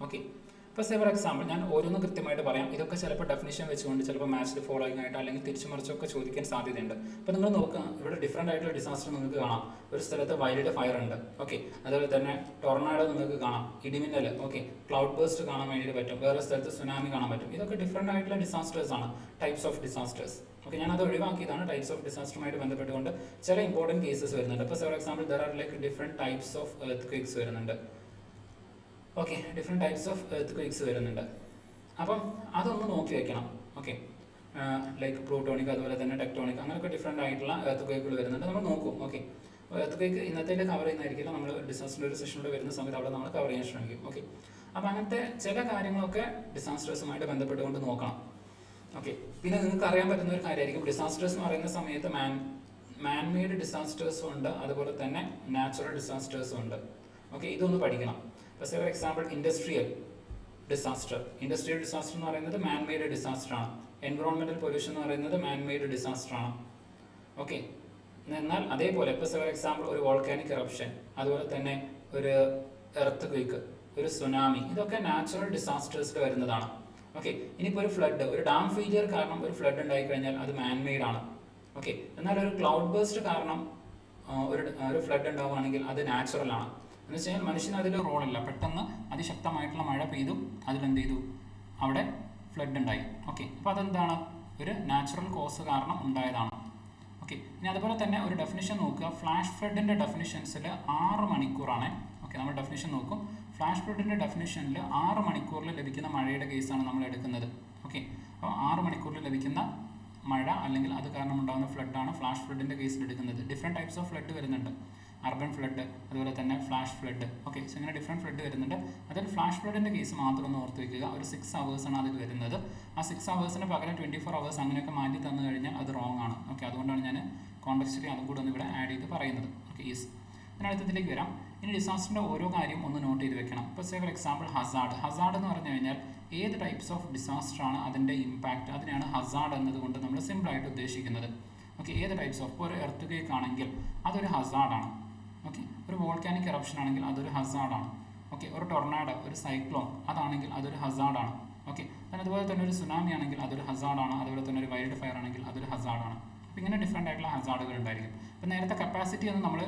Speaker 1: Okay, ഇപ്പോൾ ഫോർ എക്സാമ്പിൾ ഞാൻ ഓരോന്നും കൃത്യമായിട്ട് പറയാം. ഇതൊക്കെ ചിലപ്പോൾ ഡെഫിനിഷൻ വെച്ചുകൊണ്ട് ചിലപ്പോൾ മാച്ച്ഡ് ഫോളോയിങ് ആയിട്ട് അല്ലെങ്കിൽ തിരിച്ചു മറിച്ചൊക്കെ ചോദിക്കാൻ സാധ്യതയുണ്ട്. അപ്പോൾ നിങ്ങൾ നോക്കുക, ഇവിടെ ഡിഫറെൻ്റ് ആയിട്ടുള്ള ഡിസാസ്റ്റർ നിങ്ങൾക്ക് കാണാം. ഒരു സ്ഥലത്ത് വൈൽഡ് ഫയർ ഉണ്ട്. ഓക്കെ, അതുപോലെ തന്നെ ടൊർണാഡോ നിങ്ങൾക്ക് കാണാം, ഇടിമിന്നൽ. ഓക്കെ, ക്ലൗഡ് ബേസ്റ്റ് കാണാൻ വേണ്ടിയിട്ട് പറ്റും. വേറെ സ്ഥലത്ത് സുനാമി കാണാൻ പറ്റും. ഇതൊക്കെ ഡിഫറെൻ്റ് ആയിട്ടുള്ള ഡിസാസ്റ്റേഴ്സ് ആണ്, ടൈപ്സ് ഓഫ് ഡിസാസ്റ്റേഴ്സ്. ഓക്കെ, ഞാനത് ഒഴിവാക്കിയതാണ്. ടൈപ്സ് ഓഫ് ഡിസാസ്റ്ററുമായിട്ട് ബന്ധപ്പെട്ടുകൊണ്ട് ചില ഇമ്പോർട്ടൻറ്റ് കേസസ് വരുന്നുണ്ട്. ഇപ്പോൾ for example there are like different types of earthquakes വരുന്നുണ്ട്. Okay, different types of earthquakes വരുന്നുണ്ട്. അപ്പം അതൊന്ന് നോക്കി വെക്കണം. ഓക്കെ, ലൈക്ക് പ്ലൂട്ടോണിക് അതുപോലെ തന്നെ ടെക്ടോണിക് അങ്ങനെയൊക്കെ ഡിഫറെൻ്റ് ആയിട്ടുള്ള എർത്ത് ക്വേക്കുകൾ വരുന്നുണ്ട്. നമ്മൾ നോക്കും. ഓക്കെ, എർത്ത് ക്വേക്ക് ഇന്നത്തെ കവർ ചെയ്യുന്നതായിരിക്കില്ല, നമ്മൾ ഡിസാസ്റ്ററിൻ്റെ ഒരു സെഷനിലൂടെ വരുന്ന സമയത്ത് അവിടെ നമ്മൾ കവർ ചെയ്യാൻ ശ്രമിക്കും. ഓക്കെ, അപ്പോൾ അങ്ങനത്തെ ചില കാര്യങ്ങളൊക്കെ ഡിസാസ്റ്റേഴ്സുമായിട്ട് ബന്ധപ്പെട്ടുകൊണ്ട് നോക്കണം. ഓക്കെ, പിന്നെ നിങ്ങൾക്ക് അറിയാൻ പറ്റുന്ന ഒരു കാര്യമായിരിക്കും, ഡിസാസ്റ്റേഴ്സ് എന്ന് പറയുന്ന സമയത്ത് മാൻമെയ്ഡ് ഡിസാസ്റ്റേഴ്സും ഉണ്ട്, അതുപോലെ തന്നെ നാച്ചുറൽ ഡിസാസ്റ്റേഴ്സും ഉണ്ട്. ഓക്കെ, ഇതൊന്ന് പഠിക്കണം. ഇപ്പോൾ ഫോർ എക്സാമ്പിൾ ഇൻഡസ്ട്രിയൽ ഡിസാസ്റ്റർ എന്ന് പറയുന്നത് മാൻമെയ്ഡ് ഡിസാസ്റ്റർ ആണ്. എൻവറോൺമെൻറ്റൽ പൊല്യൂഷൻ എന്ന് പറയുന്നത് മാൻമെയ്ഡ് ഡിസാസ്റ്റർ ആണ്. ഓക്കെ, എന്നാൽ അതേപോലെ ഇപ്പോൾ ഫോർ എക്സാമ്പിൾ ഒരു വോൾക്കാനിക് എറപ്ഷൻ, അതുപോലെ തന്നെ ഒരു എർത്ത് ക്വേക്ക്, ഒരു സുനാമി, ഇതൊക്കെ നാച്ചുറൽ ഡിസാസ്റ്റേഴ്സിൽ വരുന്നതാണ്. ഓക്കെ, ഇനിയിപ്പോൾ ഒരു ഫ്ലഡ്, ഒരു ഡാം ഫെയിലിയർ കാരണം ഒരു ഫ്ലഡ് ഉണ്ടായിക്കഴിഞ്ഞാൽ അത് മാൻമെയ്ഡ് ആണ്. ഓക്കെ, എന്നാൽ ഒരു ക്ലൗഡ് ബേസ്റ്റ് കാരണം ഒരു ഫ്ലഡ് ഉണ്ടാവുകയാണെങ്കിൽ അത് നാച്ചുറൽ ആണ്. എന്ന് വെച്ച് കഴിഞ്ഞാൽ മനുഷ്യന് അതിൽ റോളില്ല. പെട്ടെന്ന് അതിശക്തമായിട്ടുള്ള മഴ പെയ്തു, അതിലെന്ത് ചെയ്തു, അവിടെ ഫ്ലഡ് ഉണ്ടായി. ഓക്കെ, അപ്പോൾ അതെന്താണ്, ഒരു നാച്ചുറൽ കോസ് കാരണം ഉണ്ടായതാണ്. ഓക്കെ, ഇനി അതുപോലെ തന്നെ ഒരു ഡെഫിനിഷൻ നോക്കുക. ഫ്ലാഷ് ഫ്ലഡിൻ്റെ ഡെഫിനിഷൻസിൽ 6 മണിക്കൂറാണ്. ഓക്കെ, നമ്മൾ ഡെഫിനിഷൻ നോക്കും. ഫ്ലാഷ് ഫ്ലഡിൻ്റെ ഡെഫിനിഷനിൽ 6 മണിക്കൂറിൽ ലഭിക്കുന്ന മഴയുടെ കേസാണ് നമ്മൾ എടുക്കുന്നത്. ഓക്കെ, അപ്പോൾ 6 മണിക്കൂറിൽ ലഭിക്കുന്ന മഴ അല്ലെങ്കിൽ അത് കാരണം ഉണ്ടാകുന്ന ഫ്ലഡാണ് ഫ്ലാഷ് ഫ്ലഡിൻ്റെ കേസിൽ എടുക്കുന്നത്. ഡിഫറെൻറ്റ് ടൈപ്സ് ഓഫ് ഫ്ലഡ് വരുന്നുണ്ട്. അർബൻ ഫ്ലഡ്, അതുപോലെ തന്നെ ഫ്ലാഷ് ഫ്ലഡ്. ഓക്കെ, സോ ഇങ്ങനെ ഡിഫറെൻറ്റ് ഫ്ലഡ് വരുന്നുണ്ട്. അതിൽ ഫ്ലാഷ് ഫ്ലഡിൻ്റെ കേസ് മാത്രം ഒന്ന് ഓർത്ത് വയ്ക്കുക. ഒരു 6 ഹവേഴ്സാണ് അതിൽ വരുന്നത്. ആ 6 ഹവേഴ്സിന് പകരം 24 ഹവേഴ്സ് അങ്ങനെയൊക്കെ മാറ്റി തന്നു കഴിഞ്ഞാൽ അത് റോങ് ആണ്. ഓക്കെ, അതുകൊണ്ടാണ് ഞാൻ കോൺടെക്സ്റ്റിലി അതും കൂടെ ഒന്ന് ഇവിടെ ആഡ് ചെയ്ത് പറയുന്നത്. Okay, yes. പിന്നെ അടുത്തതിലേക്ക് വരാം. ഇനി ഡിസാസ്റ്ററിൻ്റെ ഓരോ കാര്യം ഒന്ന് നോട്ട് ചെയ്ത് വെക്കണം. ഇപ്പോൾ ഫോർ എക്സാമ്പിൾ ഹസാർഡ് എന്ന് പറഞ്ഞു കഴിഞ്ഞാൽ ഏത് ടൈപ്സ് ഓഫ് ഡിസാസ്റ്റർ ആണ് അതിൻ്റെ ഇമ്പാക്റ്റ്, അതിനെയാണ് ഹസാർഡ് എന്നതുകൊണ്ട് നമ്മൾ സിമ്പിളായിട്ട് ഉദ്ദേശിക്കുന്നത്. ഓക്കെ, ഏത് ടൈപ്സ് ഓഫ്, ഇപ്പോൾ ഒരു എർത്ത് ക്വേക്ക് ആണെങ്കിൽ അതൊരു ഹസാർഡാണ്. ഓക്കെ, ഒരു വോൾക്കാനിക് എറപ്ഷൻ ആണെങ്കിൽ അതൊരു ഹസാർഡാണ്. ഓക്കെ, ഒരു ടൊർണാഡോ, ഒരു സൈക്ലോൺ അതാണെങ്കിൽ അതൊരു ഹസാർഡാണ്. ഓക്കെ, അതുപോലെ തന്നെ ഒരു സുനാമി ആണെങ്കിൽ അതൊരു ഹസാർഡാണ്. അതുപോലെ തന്നെ ഒരു വൈൽഡ് ഫയർ ആണെങ്കിൽ അതൊരു ഹസാർഡാണ്. അപ്പോൾ ഇങ്ങനെ ഡിഫറെൻ്റ് ആയിട്ടുള്ള ഹസാർഡുകൾ ഉണ്ടായിരിക്കും. അപ്പോൾ നേരത്തെ കപ്പാസിറ്റി എന്ന് നമ്മൾ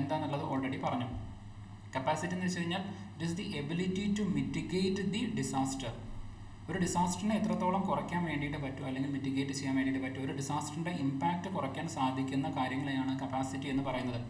Speaker 1: എന്താണെന്നുള്ളത് ഓൾറെഡി പറഞ്ഞു. കപ്പാസിറ്റി എന്ന് വെച്ച് കഴിഞ്ഞാൽ it is the ability to mitigate the disaster. ഒരു ഡിസാസ്റ്ററിനെ എത്രത്തോളം കുറയ്ക്കാൻ വേണ്ടിയിട്ട് പറ്റുമോ അല്ലെങ്കിൽ മിറ്റിഗേറ്റ് ചെയ്യാൻ വേണ്ടിയിട്ട് പറ്റുമോ, ഒരു ഡിസാസ്റ്ററിൻ്റെ ഇമ്പാക്റ്റ് കുറയ്ക്കാൻ സാധിക്കുന്ന കാര്യങ്ങളെയാണ് കപ്പാസിറ്റി എന്ന് പറയുന്നത്.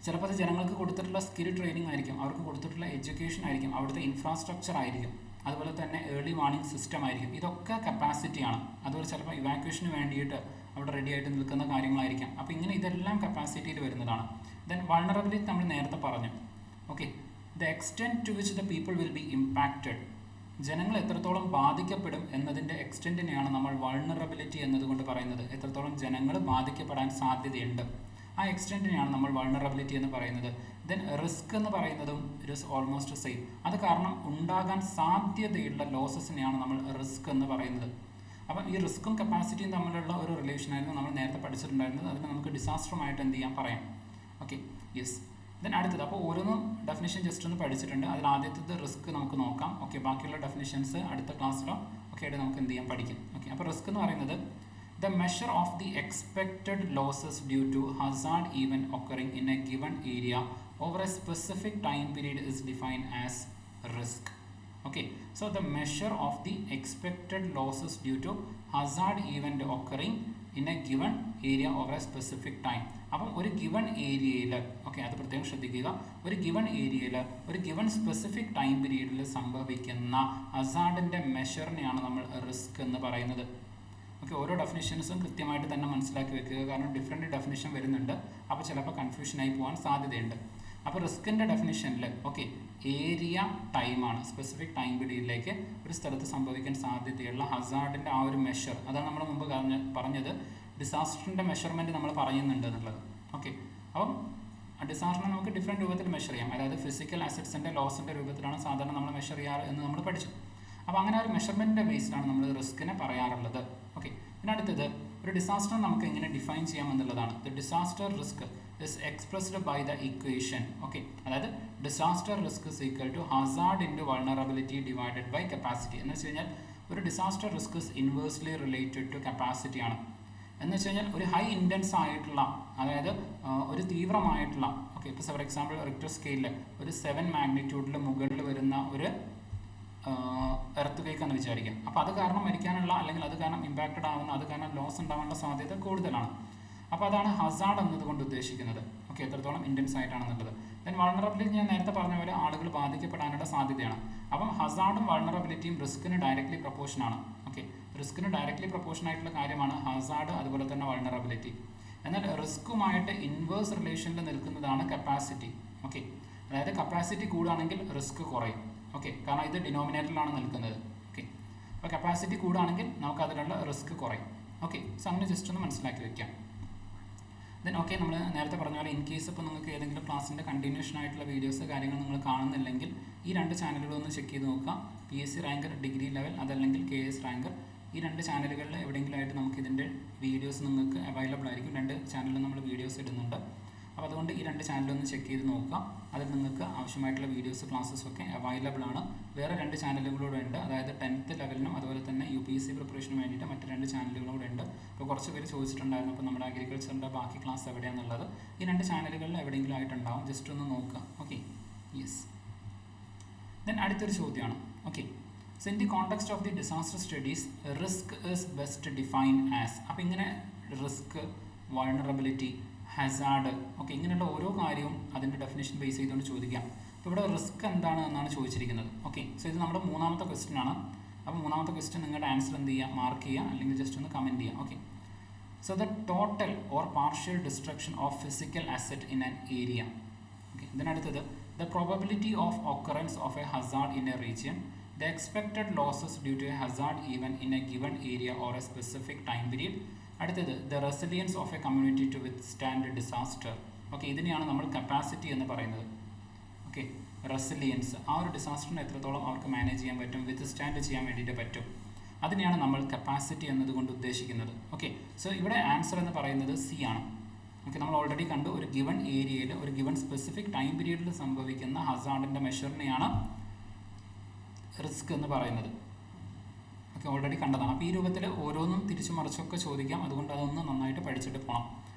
Speaker 1: ചിലപ്പോൾ അത് ജനങ്ങൾക്ക് കൊടുത്തിട്ടുള്ള സ്കിൽ ട്രെയിനിങ് ആയിരിക്കും, അവർക്ക് കൊടുത്തിട്ടുള്ള എഡ്യൂക്കേഷൻ ആയിരിക്കും, അവിടുത്തെ ഇൻഫ്രാസ്ട്രക്ചർ ആയിരിക്കും, അതുപോലെ തന്നെ ഏർലി വാർണിംഗ് സിസ്റ്റം ആയിരിക്കും. ഇതൊക്കെ കപ്പാസിറ്റിയാണ്. അതുപോലെ ചിലപ്പോൾ ഇവാക്വേഷന് വേണ്ടിയിട്ട് അവിടെ റെഡി ആയിട്ട് നിൽക്കുന്ന കാര്യങ്ങളായിരിക്കാം. അപ്പോൾ ഇങ്ങനെ ഇതെല്ലാം കപ്പാസിറ്റിയിൽ വരുന്നതാണ്. ദെൻ വൾണറബിലിറ്റി നമ്മൾ നേരത്തെ പറഞ്ഞു. Okay, the extent to which the people will be impacted, ജനങ്ങൾ എത്രത്തോളം ബാധിക്കപ്പെടും എന്നതിൻ്റെ എക്സ്റ്റെൻറ്റിനെയാണ് നമ്മൾ വൾണറബിലിറ്റി എന്നതുകൊണ്ട് പറയുന്നത്. എത്രത്തോളം ജനങ്ങൾ ബാധിക്കപ്പെടാൻ സാധ്യതയുണ്ട്, ആ എക്സ്റ്റെൻറ്റിനെയാണ് നമ്മൾ വൾണറബിലിറ്റി എന്ന് പറയുന്നത്. ദെൻ റിസ്ക് എന്ന് പറയുന്നതും ഇറ്റ് ഈസ് ഓൾമോസ്റ്റ് സെയിം. അത് കാരണം ഉണ്ടാകാൻ സാധ്യതയുള്ള ലോസസിനെയാണ് നമ്മൾ റിസ്ക് എന്ന് പറയുന്നത്. അപ്പം ഈ റിസ്ക്കും കപ്പാസിറ്റിയും തമ്മിലുള്ള ഒരു റിലേഷനായിരുന്നു നമ്മൾ നേരത്തെ പഠിച്ചിട്ടുണ്ടായിരുന്നത്. അതിന് നമുക്ക് ഡിസാസ്റ്ററുമായിട്ട് എന്ത് ചെയ്യാം, പറയാം. Okay, yes. ദെൻ അടുത്തത്, അപ്പോൾ ഓരോന്നും ഡെഫിനിഷൻ ജസ്റ്റ് ഒന്ന് പഠിച്ചിട്ടുണ്ട്. അതിൽ ആദ്യത്തേത് റിസ്ക് നമുക്ക് നോക്കാം. ഓക്കെ, ബാക്കിയുള്ള ഡെഫിനിഷൻസ് അടുത്ത ക്ലാസ്സിലോ ഒക്കെ ആയിട്ട് നമുക്ക് എന്ത് ചെയ്യാം, പഠിക്കാം. ഓക്കെ, അപ്പോൾ റിസ്ക് എന്ന് പറയുന്നത് the measure of the expected losses due to hazard event occurring in a given area over a specific time period is defined as risk. Okay, so the measure of the expected losses due to hazard event occurring in a given area over a specific time. അപ്പം ഒരു given ഏരിയയിൽ, okay, അത് പ്രത്യേകം ശ്രദ്ധിക്കുക, ഒരു given ഏരിയയിൽ ഒരു given specific time പീരീഡിൽ സംഭവിക്കുന്ന ഹസാർഡിൻ്റെ മെഷറിനെയാണ് നമ്മൾ റിസ്ക് എന്ന് പറയുന്നത്. ഓക്കെ, ഓരോ ഡെഫിനിഷൻസും കൃത്യമായിട്ട് തന്നെ മനസ്സിലാക്കി വെക്കുക, കാരണം ഡിഫറെൻറ്റ് ഡെഫിനിഷൻ വരുന്നുണ്ട്, അപ്പോൾ ചിലപ്പോൾ കൺഫ്യൂഷനായി പോകാൻ സാധ്യതയുണ്ട്. അപ്പോൾ റിസ്കിൻ്റെ ഡെഫിനിഷനിൽ ഓക്കെ ഏരിയ ടൈമാണ്, സ്പെസിഫിക് ടൈം പീരീഡിലേക്ക് ഒരു സ്ഥലത്ത് സംഭവിക്കാൻ സാധ്യതയുള്ള ഹസാർഡിൻ്റെ ആ ഒരു മെഷർ, അതാണ് നമ്മൾ മുമ്പ് പറഞ്ഞത് ഡിസാസ്റ്ററിൻ്റെ മെഷർമെൻറ്റ് നമ്മൾ പറയുന്നുണ്ട് എന്നുള്ളത്. ഓക്കെ, അപ്പം ഡിസാസ്റ്ററിനെ നമുക്ക് ഡിഫറെൻറ്റ് രൂപത്തിൽ മെഷർ ചെയ്യാം, അതായത് ഫിസിക്കൽ അസറ്റ്സിൻ്റെ ലോസിൻ്റെ രൂപത്തിലാണ് സാധാരണ നമ്മൾ മെഷർ ചെയ്യാറ് എന്ന് നമ്മൾ പഠിച്ചു. അപ്പോൾ അങ്ങനെ ഒരു മെഷർമെൻറ്റിൻ്റെ ബേസിലാണ് നമ്മൾ റിസ്കിനെ പറയാറുള്ളത്. ഓക്കെ, പിന്നെ അടുത്തത് ഒരു ഡിസാസ്റ്റർ നമുക്ക് എങ്ങനെ ഡിഫൈൻ ചെയ്യാം എന്നുള്ളതാണ്. The disaster risk is expressed by the equation. Okay, അതായത് disaster risk is equal to hazard into vulnerability divided by capacity. എന്ന് വെച്ച് കഴിഞ്ഞാൽ ഒരു disaster risk is inversely related to capacity ആണ്. എന്ന് വെച്ച് കഴിഞ്ഞാൽ ഒരു ഹൈ ഇൻറ്റൻസ് ആയിട്ടുള്ള, അതായത് ഒരു തീവ്രമായിട്ടുള്ള, ഓക്കെ, ഇപ്പോൾ ഫോർ എക്സാമ്പിൾ റിക്ടർ സ്കെയിലിൽ ഒരു 7 മാഗ്നിറ്റ്യൂഡിൽ മുകളിൽ വരുന്ന ഒരു എർത്ത് ക്വേക്ക് എന്ന് വിചാരിക്കാം. അപ്പോൾ അത് കാരണം മരിക്കാനുള്ള, അല്ലെങ്കിൽ അത് കാരണം ഇമ്പാക്റ്റഡ് ആവുന്ന, അത് കാരണം ലോസ് ഉണ്ടാവാനുള്ള സാധ്യത കൂടുതലാണ്. അപ്പോൾ അതാണ് ഹസാർഡ് എന്നതുകൊണ്ട് ഉദ്ദേശിക്കുന്നത്. ഓക്കെ, എത്രത്തോളം ഇൻറ്റൻസ് ആയിട്ടാണെന്നുള്ളത്. ദെൻ വൾണറബിലിറ്റി ഞാൻ നേരത്തെ പറഞ്ഞ പോലെ ആളുകൾ ബാധിക്കപ്പെടാനുള്ള സാധ്യതയാണ്. അപ്പം ഹസാർഡും വൾണറബിലിറ്റിയും റിസ്കിന് ഡയറക്റ്റ്ലി പ്രൊപ്പോർഷൻ ആണ്. ഓക്കെ, റിസ്കിന് ഡയറക്റ്റ്ലി പ്രൊപ്പോർഷൻ ആയിട്ടുള്ള കാര്യമാണ് ഹസാർഡ്, അതുപോലെ തന്നെ വൾണറബിലിറ്റി. എന്നാൽ റിസ്ക്കുമായിട്ട് ഇൻവേഴ്സ് റിലേഷനിൽ നിൽക്കുന്നതാണ് കപ്പാസിറ്റി. ഓക്കെ, അതായത് കപ്പാസിറ്റി കൂടുകയാണെങ്കിൽ റിസ്ക് കുറയും. ഓക്കെ, കാരണം ഇത് ഡിനോമിനേറ്ററിലാണ് നിൽക്കുന്നത്. ഓക്കെ, അപ്പോൾ കപ്പാസിറ്റി കൂടുകയാണെങ്കിൽ നമുക്ക് അതിനുള്ള റിസ്ക് കുറയും. ഓക്കെ, സോ അങ്ങനെ ജസ്റ്റ് ഒന്ന് മനസ്സിലാക്കി വെക്കാം. ദെൻ ഓക്കെ, നമ്മൾ നേരത്തെ പറഞ്ഞ പോലെ ഇൻ കേസ് ഇപ്പോൾ നിങ്ങൾക്ക് ഏതെങ്കിലും ക്ലാസ്സിൻ്റെ കണ്ടിന്യൂഷൻ ആയിട്ടുള്ള വീഡിയോസ് കാര്യങ്ങൾ നിങ്ങൾ കാണുന്നില്ലെങ്കിൽ ഈ 2 ചാനലുകളൊന്ന് ചെക്ക് ചെയ്ത് നോക്കുക. PSC റാങ്കർ ഡിഗ്രി ലെവൽ, അതല്ലെങ്കിൽ KS റാങ്കർ. ഈ 2 ചാനലുകളിൽ എവിടെയെങ്കിലും ആയിട്ട് നമുക്ക് ഇതിൻ്റെ വീഡിയോസ് നിങ്ങൾക്ക് അവൈലബിൾ ആയിരിക്കും. 2 ചാനലിൽ നമ്മൾ വീഡിയോസ് ഇടുന്നുണ്ട്. അപ്പോൾ അതുകൊണ്ട് ഈ 2 ചാനലൊന്ന് ചെക്ക് ചെയ്ത് നോക്കുക. അതിൽ നിങ്ങൾക്ക് ആവശ്യമായിട്ടുള്ള വീഡിയോസ് ക്ലാസ്സസ് ഒക്കെ അവൈലബിൾ ആണ്. വേറെ 2 ചാനലുകളൂടെ ഉണ്ട്, അതായത് 10th ലെവലിനും അതുപോലെ തന്നെ UPSC പ്രിപ്പറേഷന് വേണ്ടിയിട്ട് മറ്റ് 2 ചാനലുകളൂടെ ഉണ്ട്. അപ്പോൾ കുറച്ച് പേര് ചോദിച്ചിട്ടുണ്ടായിരുന്നു, അപ്പോൾ നമ്മുടെ അഗ്രികൾച്ചറിൻ്റെ ബാക്കി ക്ലാസ് എവിടെയാണെന്നുള്ളത് ഈ 2 ചാനലുകളിൽ എവിടെയെങ്കിലും ആയിട്ടുണ്ടാവും. ജസ്റ്റ് ഒന്ന് നോക്കുക. Okay, yes. ദെൻ അടുത്തൊരു ചോദ്യമാണ്. Okay, so in the context of the disaster studies risk is best defined as. അപ്പോൾ ഇങ്ങനെ റിസ്ക്, വൾണറബിലിറ്റി, ഹസാർഡ്, ഓക്കെ, ഇങ്ങനെയുള്ള ഓരോ കാര്യവും അതിൻ്റെ ഡെഫിനേഷൻ ബേസ് ചെയ്തുകൊണ്ട് ചോദിക്കാം. അപ്പോൾ ഇവിടെ റിസ്ക് എന്താണ് എന്നാണ് ചോദിച്ചിരിക്കുന്നത്. ഓക്കെ, സോ ഇത് നമ്മുടെ 3ാമത്തെ ക്വസ്റ്റ്യൻ ആണ്. അപ്പോൾ 3ാമത്തെ ക്വസ്റ്റ്യൻ നിങ്ങളുടെ ആൻസർ എന്ത് ചെയ്യുക, മാർക്ക് ചെയ്യുക, അല്ലെങ്കിൽ ജസ്റ്റ് ഒന്ന് കമൻറ്റ് ചെയ്യുക. Okay, so the total or partial destruction of physical asset in an area. Okay, ഇതിനടുത്തത് the probability of occurrence of a hazard in a region, the expected losses due to a hazard even in a given area or a specific time period. അടുത്തത് the resilience of a community to withstand disaster. Okay, ഇതിനെയാണ് നമ്മൾ capacity എന്ന് പറയുന്നത്. Okay, resilience, ആ ഒരു ഡിസാസ്റ്ററിനെ എത്രത്തോളം അവർക്ക് മാനേജ് ചെയ്യാൻ പറ്റും, വിത്ത്സ്റ്റാൻഡ് ചെയ്യാൻ വേണ്ടിയിട്ട് പറ്റും, അതിനെയാണ് നമ്മൾ കപ്പാസിറ്റി എന്നതുകൊണ്ട് ഉദ്ദേശിക്കുന്നത്. ഓക്കെ, സോ ഇവിടെ ആൻസർ എന്ന് പറയുന്നത് C ആണ്. ഓക്കെ, നമ്മൾ ഓൾറെഡി കണ്ടു, ഒരു ഗിവൺ ഏരിയയിൽ ഒരു ഗിവൺ സ്പെസിഫിക് ടൈം പീരീഡിൽ സംഭവിക്കുന്ന ഹസാർഡിൻ്റെ മെഷറിനെയാണ് റിസ്ക് എന്ന് പറയുന്നത്. ഓക്കെ, ഓൾറെഡി കണ്ടതാണ്. അപ്പോൾ ഈ രൂപത്തിൽ ഓരോന്നും തിരിച്ചു മറിച്ചൊക്കെ ചോദിക്കാം, അതുകൊണ്ട് അതൊന്ന് നന്നായിട്ട് പഠിച്ചിട്ട് പോകണം.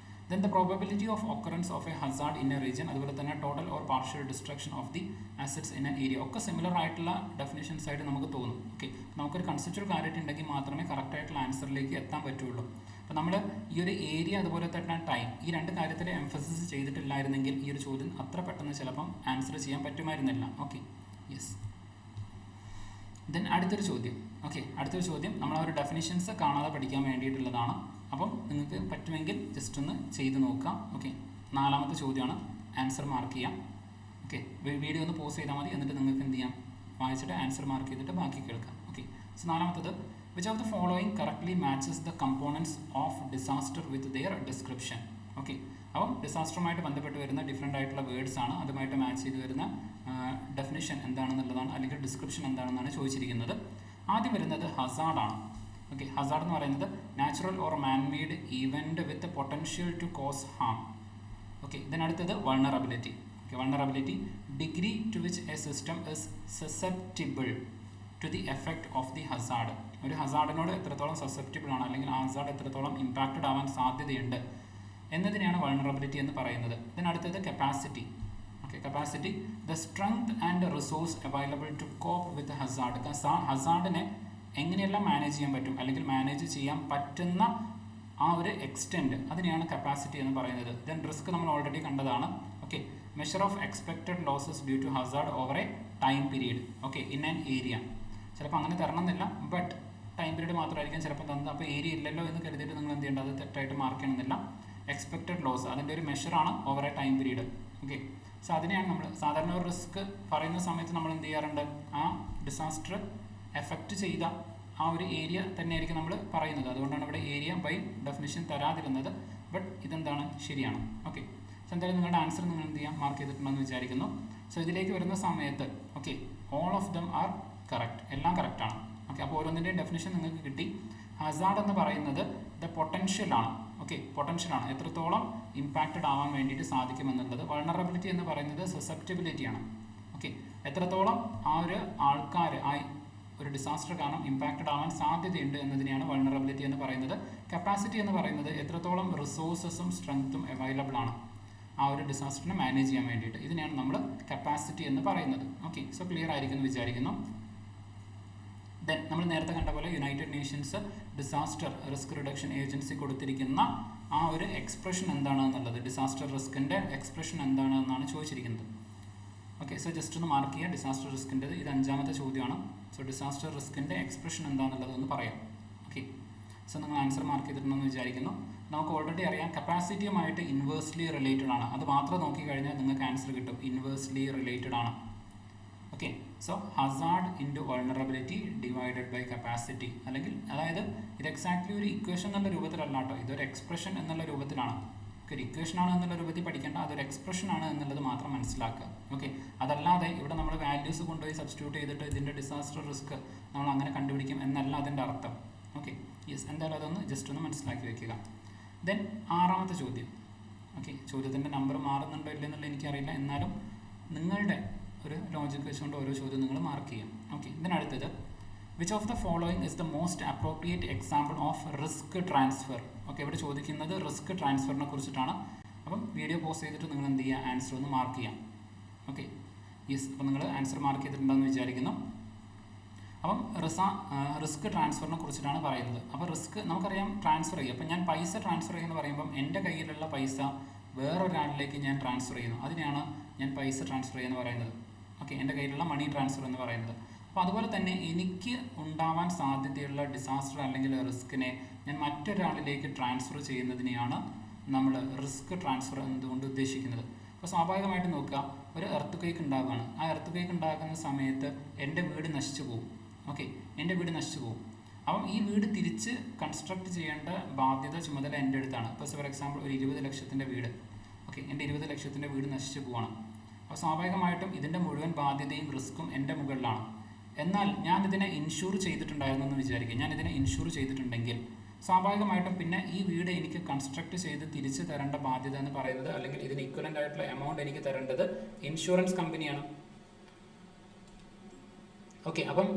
Speaker 1: Then the probability of occurrence of a hazard in a region, അതുപോലെ തന്നെ total or partial destruction of the assets in N area, ഒക്കെ സിമിലർ ആയിട്ടുള്ള ഡെഫിനേഷൻസ് ആയിട്ട് നമുക്ക് തോന്നും. ഓക്കെ, നമുക്കൊരു കൺസെപ്ച്വൽ ക്ലാരിറ്റി ഉണ്ടെങ്കിൽ മാത്രമേ കറക്റ്റ് ആയിട്ടുള്ള ആൻസറിലേക്ക് എത്താൻ പറ്റുള്ളൂ. അപ്പോൾ നമ്മൾ ഈ ഒരു ഏരിയ അതുപോലെ തന്നെ ടൈം, ഈ 2 കാര്യത്തിൽ എംഫസിസ് ചെയ്തിട്ടില്ലായിരുന്നെങ്കിൽ ഈ ഒരു ചോദ്യം അത്ര പെട്ടെന്ന് ചിലപ്പം ആൻസർ ചെയ്യാൻ പറ്റുമായിരുന്നില്ല. Okay, yes. ദെൻ അടുത്തൊരു ചോദ്യം. ഓക്കെ, അടുത്തൊരു ചോദ്യം നമ്മൾ ആ ഒരു ഡെഫിനിഷൻസ് കാണാതെ പഠിക്കാൻ വേണ്ടിയിട്ടുള്ളതാണ്. അപ്പം നിങ്ങൾക്ക് പറ്റുമെങ്കിൽ ജസ്റ്റ് ഒന്ന് ചെയ്ത് നോക്കാം. ഓക്കെ, 4ാമത്തെ ചോദ്യമാണ്. ആൻസർ മാർക്ക് ചെയ്യാം. ഓക്കെ, വീഡിയോ ഒന്ന് പോസ് ചെയ്താൽ മതി, എന്നിട്ട് നിങ്ങൾക്ക് എന്ത് ചെയ്യാം, വായിച്ചിട്ട് ആൻസർ മാർക്ക് ചെയ്തിട്ട് ബാക്കി കേൾക്കാം. ഓക്കെ, സോ 4ാമത്തത് which of the following correctly matches the components of disaster with their description. Okay, അപ്പം ഡിസാസ്റ്ററുമായിട്ട് ബന്ധപ്പെട്ട് വരുന്ന ഡിഫറെൻ്റ് ആയിട്ടുള്ള വേർഡ്സ് ആണ്, അതുമായിട്ട് മാച്ച് ചെയ്ത് വരുന്ന ഡെഫിനിഷൻ എന്താണെന്നുള്ളതാണ്, അല്ലെങ്കിൽ ഡിസ്ക്രിപ്ഷൻ എന്താണെന്നാണ് ചോദിച്ചിരിക്കുന്നത്. ആദ്യം വരുന്നത് ഹസാർഡാണ്. ഓക്കെ, ഹസാർഡ് എന്ന് പറയുന്നത് natural or manmade event with potential to cause harm. Okay, ഇതിനടുത്തത് vulnerability. Okay, vulnerability degree to which a system is susceptible to the effect of the hazard. ഒരു ഹസാർഡിനോട് എത്രത്തോളം സസെപ്റ്റബിൾ ആണ്, അല്ലെങ്കിൽ ആ ഹസാർഡ് എത്രത്തോളം ഇമ്പാക്റ്റഡ് ആവാൻ സാധ്യതയുണ്ട് എന്നതിനെയാണ് വൾണറബിലിറ്റി എന്ന് പറയുന്നത്. ഇതിനടുത്തത് capacity. Okay, capacity the strength and resource available to cope with hazard. ഹസാർഡിനെ എങ്ങനെയെല്ലാം മാനേജ് ചെയ്യാൻ പറ്റും, അല്ലെങ്കിൽ മാനേജ് ചെയ്യാൻ പറ്റുന്ന ആ ഒരു എക്സ്റ്റെൻറ്റ്, അതിനെയാണ് കപ്പാസിറ്റി എന്ന് പറയുന്നത്. ദെൻ റിസ്ക് നമ്മൾ ഓൾറെഡി കണ്ടതാണ്. Okay, measure of expected losses due to hazard over a time period. Okay, in an area. ചിലപ്പോൾ അങ്ങനെ തരണമെന്നില്ല, ബട്ട് ടൈം പീരീഡ് മാത്രമായിരിക്കും ചിലപ്പോൾ തന്നത്. അപ്പോൾ ഏരിയ ഇല്ലല്ലോ എന്ന് കരുതിയിട്ട് നിങ്ങൾ എന്ത് ചെയ്യേണ്ടത്, അത് തെറ്റായിട്ട് മാർക്ക് ചെയ്യണമെന്നില്ല. എക്സ്പെക്റ്റഡ് ലോസ് അതിൻ്റെ ഒരു മെഷറാണ് over a time period. Okay, so അതിനെയാണ് നമ്മൾ സാധാരണ ഒരു റിസ്ക് പറയുന്ന സമയത്ത് നമ്മൾ എന്ത് ചെയ്യാറുണ്ട്, ആ ഡിസാസ്റ്റർ എഫക്റ്റ് ചെയ്ത ആ ഒരു ഏരിയ തന്നെയായിരിക്കും നമ്മൾ പറയുന്നത്. അതുകൊണ്ടാണ് ഇവിടെ ഏരിയ ബൈ ഡെഫിനിഷൻ തരാതിരുന്നത്. ബട്ട് ഇതെന്താണ്, ശരിയാണ്. ഓക്കെ, സോ എന്തായാലും നിങ്ങളുടെ ആൻസർ നിങ്ങൾ എന്ത് ചെയ്യാം, മാർക്ക് ചെയ്തിട്ടുണ്ടെന്ന് വിചാരിക്കുന്നു. സോ ഇതിലേക്ക് വരുന്ന സമയത്ത് okay, all of them are correct, എല്ലാം കറക്റ്റാണ്. ഓക്കെ, അപ്പോൾ ഓരോന്നിൻ്റെയും ഡെഫിനിഷൻ നിങ്ങൾക്ക് കിട്ടി. ഹസാർഡ് എന്ന് പറയുന്നത് ദ പൊട്ടൻഷ്യലാണ്. ഓക്കെ, പൊട്ടൻഷ്യലാണ്, എത്രത്തോളം ഇമ്പാക്റ്റഡ് ആവാൻ വേണ്ടിയിട്ട് സാധിക്കുമെന്നുള്ളത്. വൾണറബിലിറ്റി എന്ന് പറയുന്നത് സസെപ്റ്റബിലിറ്റിയാണ്. ഓക്കെ, എത്രത്തോളം ആ ഒരു ആൾക്കാർ ആ ഒരു ഡിസാസ്റ്റർ കാരണം ഇമ്പാക്റ്റഡ് ആവാൻ സാധ്യതയുണ്ട് എന്നതിനെയാണ് വൾണറബിലിറ്റി എന്ന് പറയുന്നത്. കപ്പാസിറ്റി എന്ന് പറയുന്നത് എത്രത്തോളം റിസോഴ്സസും സ്ട്രെങ്ത്തും അവൈലബിൾ ആണ് ആ ഒരു ഡിസാസ്റ്ററിനെ മാനേജ് ചെയ്യാൻ വേണ്ടിയിട്ട്. ഇതിനെയാണ് നമ്മൾ കപ്പാസിറ്റി എന്ന് പറയുന്നത്. ഓക്കെ, സോ ക്ലിയർ ആയിരിക്കുമെന്ന് വിചാരിക്കുന്നു. ദെൻ നമ്മൾ നേരത്തെ കണ്ട പോലെ United Nations disaster risk reduction agency കൊടുത്തിരിക്കുന്ന ആ ഒരു എക്സ്പ്രഷൻ എന്താണെന്നുള്ളത്, ഡിസാസ്റ്റർ റിസ്കിൻ്റെ എക്സ്പ്രഷൻ എന്താണെന്നാണ് ചോദിച്ചിരിക്കുന്നത്. ഓക്കെ, സോ ജസ്റ്റ് ഒന്ന് മാർക്ക് ചെയ്യുക ഡിസാസ്റ്റർ റിസ്കിൻ്റെത്. ഇത് 5ാമത്തെ ചോദ്യമാണ്. സോ ഡിസാസ്റ്റർ റിസ്കിൻ്റെ എക്സ്പ്രഷൻ എന്താണെന്നുള്ളത് ഒന്ന് പറയാം. ഓക്കെ, സോ നിങ്ങൾ ആൻസർ മാർക്ക് ചെയ്തിട്ടുണ്ടെന്ന് വിചാരിക്കുന്നു. നമുക്ക് ഓൾറെഡി അറിയാം കപ്പാസിറ്റിയുമായിട്ട് ഇൻവേഴ്സ്ലി റിലേറ്റഡ് ആണ്. അത് മാത്രം നോക്കിക്കഴിഞ്ഞാൽ നിങ്ങൾക്ക് ആൻസർ കിട്ടും, ഇൻവേഴ്സ്ലി റിലേറ്റഡ് ആണ്. Okay, so hazard into vulnerability divided by capacity, അല്ലെങ്കിൽ അതായത് ഇത് എക്സാക്ട്ലി ഒരു ഇക്വേഷൻ എന്നുള്ള രൂപത്തിലല്ല കേട്ടോ, ഇതൊരു എക്സ്പ്രഷൻ എന്നുള്ള രൂപത്തിലാണ്. ഒരു ഇക്വേഷൻ ആണ് എന്നുള്ള രൂപത്തിൽ പഠിക്കേണ്ട, അതൊരു എക്സ്പ്രഷൻ ആണ് എന്നുള്ളത് മാത്രം മനസ്സിലാക്കുക. ഓക്കെ, അതല്ലാതെ ഇവിടെ നമ്മൾ വാല്യൂസ് കൊണ്ടുപോയി സബ്സ്റ്റിറ്റ്യൂട്ട് ചെയ്തിട്ട് ഇതിൻ്റെ ഡിസാസ്റ്റർ റിസ്ക് നമ്മൾ അങ്ങനെ കണ്ടുപിടിക്കും എന്നല്ല അതിൻ്റെ അർത്ഥം. ഓക്കെ, യെസ്, എന്തായാലും അതൊന്ന് ജസ്റ്റ് ഒന്ന് മനസ്സിലാക്കി വെക്കുക. ദെൻ 6ാമത്തെ ചോദ്യം. ഓക്കെ, ചോദ്യത്തിൻ്റെ നമ്പർ മാറുന്നുണ്ടോ ഇല്ലെന്നുള്ളത് എനിക്കറിയില്ല, എന്നാലും നിങ്ങളുടെ ഒരു ലോജിക് വെച്ചുകൊണ്ട് ഓരോ ചോദ്യം നിങ്ങൾ മാർക്ക് ചെയ്യാം. ഓക്കെ, ഇതിനടുത്തത് which of the following is the most appropriate example of risk transfer. Okay, ഇവിടെ ചോദിക്കുന്നത് റിസ്ക് ട്രാൻസ്ഫറിനെ കുറിച്ചിട്ടാണ്. അപ്പം വീഡിയോ പോസ്റ്റ് ചെയ്തിട്ട് നിങ്ങൾ എന്ത് ചെയ്യുക, ആൻസർ ഒന്ന് മാർക്ക് ചെയ്യാം. ഓക്കെ, യെസ്, അപ്പോൾ നിങ്ങൾ ആൻസർ മാർക്ക് ചെയ്തിട്ടുണ്ടെന്ന് വിചാരിക്കുന്നു. അപ്പം റിസ്ക് ട്രാൻസ്ഫറിനെ കുറിച്ചിട്ടാണ് പറയുന്നത്. അപ്പോൾ റിസ്ക് നമുക്കറിയാം ട്രാൻസ്ഫർ ചെയ്യുക. അപ്പം ഞാൻ പൈസ ട്രാൻസ്ഫർ ചെയ്യുമെന്ന് പറയുമ്പം എൻ്റെ കയ്യിലുള്ള പൈസ വേറൊരാളിലേക്ക് ഞാൻ ട്രാൻസ്ഫർ ചെയ്യുന്നു, അതിനെയാണ് ഞാൻ പൈസ ട്രാൻസ്ഫർ ചെയ്യുമെന്ന് പറയുന്നത്. ഓക്കെ, എൻ്റെ കയ്യിലുള്ള മണി ട്രാൻസ്ഫർ എന്ന് പറയുന്നത്. അപ്പോൾ അതുപോലെ തന്നെ എനിക്ക് ഉണ്ടാവാൻ സാധ്യതയുള്ള ഡിസാസ്റ്റർ അല്ലെങ്കിൽ റിസ്കിനെ ഞാൻ മറ്റൊരാളിലേക്ക് ട്രാൻസ്ഫർ ചെയ്യുന്നതിനെയാണ് നമ്മൾ റിസ്ക് ട്രാൻസ്ഫർ എന്നതുകൊണ്ട് ഉദ്ദേശിക്കുന്നത്. അപ്പോൾ സ്വാഭാവികമായിട്ട് നോക്കുക, ഒരു എർത്ത് ക്വേക്ക് ഉണ്ടാവുകയാണ്. ആ എർത്ത് ക്വേക്ക് ഉണ്ടാക്കുന്ന സമയത്ത് എൻ്റെ വീട് നശിച്ചു പോകും. ഓക്കെ, എൻ്റെ വീട് നശിച്ചു പോകും. അപ്പം ഈ വീട് തിരിച്ച് കൺസ്ട്രക്ട് ചെയ്യേണ്ട ബാധ്യത, ചുമതല എൻ്റെ അടുത്താണ്. ഇപ്പോൾ ഫോർ എക്സാമ്പിൾ ഒരു 20 ലക്ഷത്തിൻ്റെ വീട്. ഓക്കെ, എൻ്റെ 20 ലക്ഷത്തിൻ്റെ വീട് നശിച്ചു പോവാണ്. അപ്പോൾ സ്വാഭാവികമായിട്ടും ഇതിൻ്റെ മുഴുവൻ ബാധ്യതയും റിസ്ക്കും എൻ്റെ മുകളിലാണ്. എന്നാൽ ഞാനിതിനെ ഇൻഷൂർ ചെയ്തിട്ടുണ്ടായിരുന്നു എന്ന് വിചാരിക്കുക. ഞാനിതിനെ ഇൻഷൂർ ചെയ്തിട്ടുണ്ടെങ്കിൽ സ്വാഭാവികമായിട്ടും പിന്നെ ഈ വീട് എനിക്ക് കൺസ്ട്രക്ട് ചെയ്ത് തിരിച്ച് തരേണ്ട ബാധ്യത എന്ന് പറയുന്നത്, അല്ലെങ്കിൽ ഇതിന് ഇക്വലൻ്റ് ആയിട്ടുള്ള എമൗണ്ട് എനിക്ക് തരേണ്ടത് ഇൻഷുറൻസ് കമ്പനിയാണ്. ഓക്കെ, അപ്പം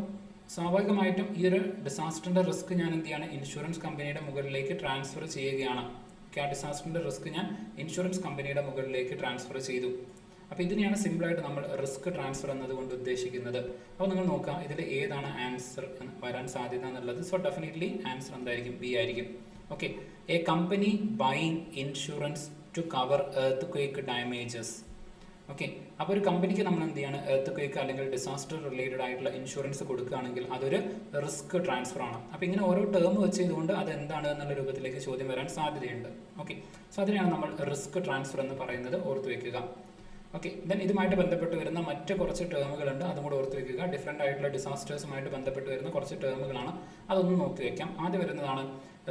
Speaker 1: സ്വാഭാവികമായിട്ടും ഈ ഒരു ഡിസാസ്റ്ററിൻ്റെ റിസ്ക് ഞാൻ എന്ത് ചെയ്യാണ്, ഇൻഷുറൻസ് കമ്പനിയുടെ മുകളിലേക്ക് ട്രാൻസ്ഫർ ചെയ്യുകയാണ്. ഓക്കെ, ആ ഡിസാസ്റ്ററിൻ്റെ റിസ്ക് ഞാൻ ഇൻഷുറൻസ് കമ്പനിയുടെ മുകളിലേക്ക് ട്രാൻസ്ഫർ ചെയ്തു. അപ്പോൾ ഇതിനെയാണ് സിമ്പിളായിട്ട് നമ്മൾ റിസ്ക് ട്രാൻസ്ഫർ എന്നതുകൊണ്ട് ഉദ്ദേശിക്കുന്നത്. അപ്പോൾ നിങ്ങൾ നോക്കുക, ഇതിൽ ഏതാണ് ആൻസർ വരാൻ സാധ്യത എന്നുള്ളത്. സോ ഡെഫിനറ്റ്ലി ആൻസർ എന്തായിരിക്കും, ബി ആയിരിക്കും. Okay, a company buying insurance to cover earthquake damages. Okay, അപ്പോൾ ഒരു കമ്പനിക്ക് നമ്മൾ എന്ത് ചെയ്യാണ്, എർത്ത് ക്വേക്ക് അല്ലെങ്കിൽ ഡിസാസ്റ്റർ റിലേറ്റഡ് ആയിട്ടുള്ള ഇൻഷുറൻസ് കൊടുക്കുകയാണെങ്കിൽ അതൊരു റിസ്ക് ട്രാൻസ്ഫർ ആണ്. അപ്പോൾ ഇങ്ങനെ ഓരോ ടേം വെച്ച് ചെയ്തുകൊണ്ട് അത് എന്താണ് എന്നുള്ള രൂപത്തിലേക്ക് ചോദ്യം വരാൻ സാധ്യതയുണ്ട്. ഓക്കെ, സോ അതിനെയാണ് നമ്മൾ റിസ്ക് ട്രാൻസ്ഫർ എന്ന് പറയുന്നത്, ഓർത്ത് വയ്ക്കുക. ഓക്കെ, ദെൻ ഇതുമായിട്ട് ബന്ധപ്പെട്ട് വരുന്ന മറ്റ് കുറച്ച് ടേമുകളുണ്ട്, അതും കൂടെ ഓർത്ത് വയ്ക്കുക. ഡിഫറെൻ്റ് ആയിട്ടുള്ള ഡിസാസ്റ്റേഴ്സുമായിട്ട് ബന്ധപ്പെട്ട് വരുന്ന കുറച്ച് ടേമുകളാണ്, അതൊന്നും നോക്കി വയ്ക്കാം. ആദ്യം വരുന്നതാണ്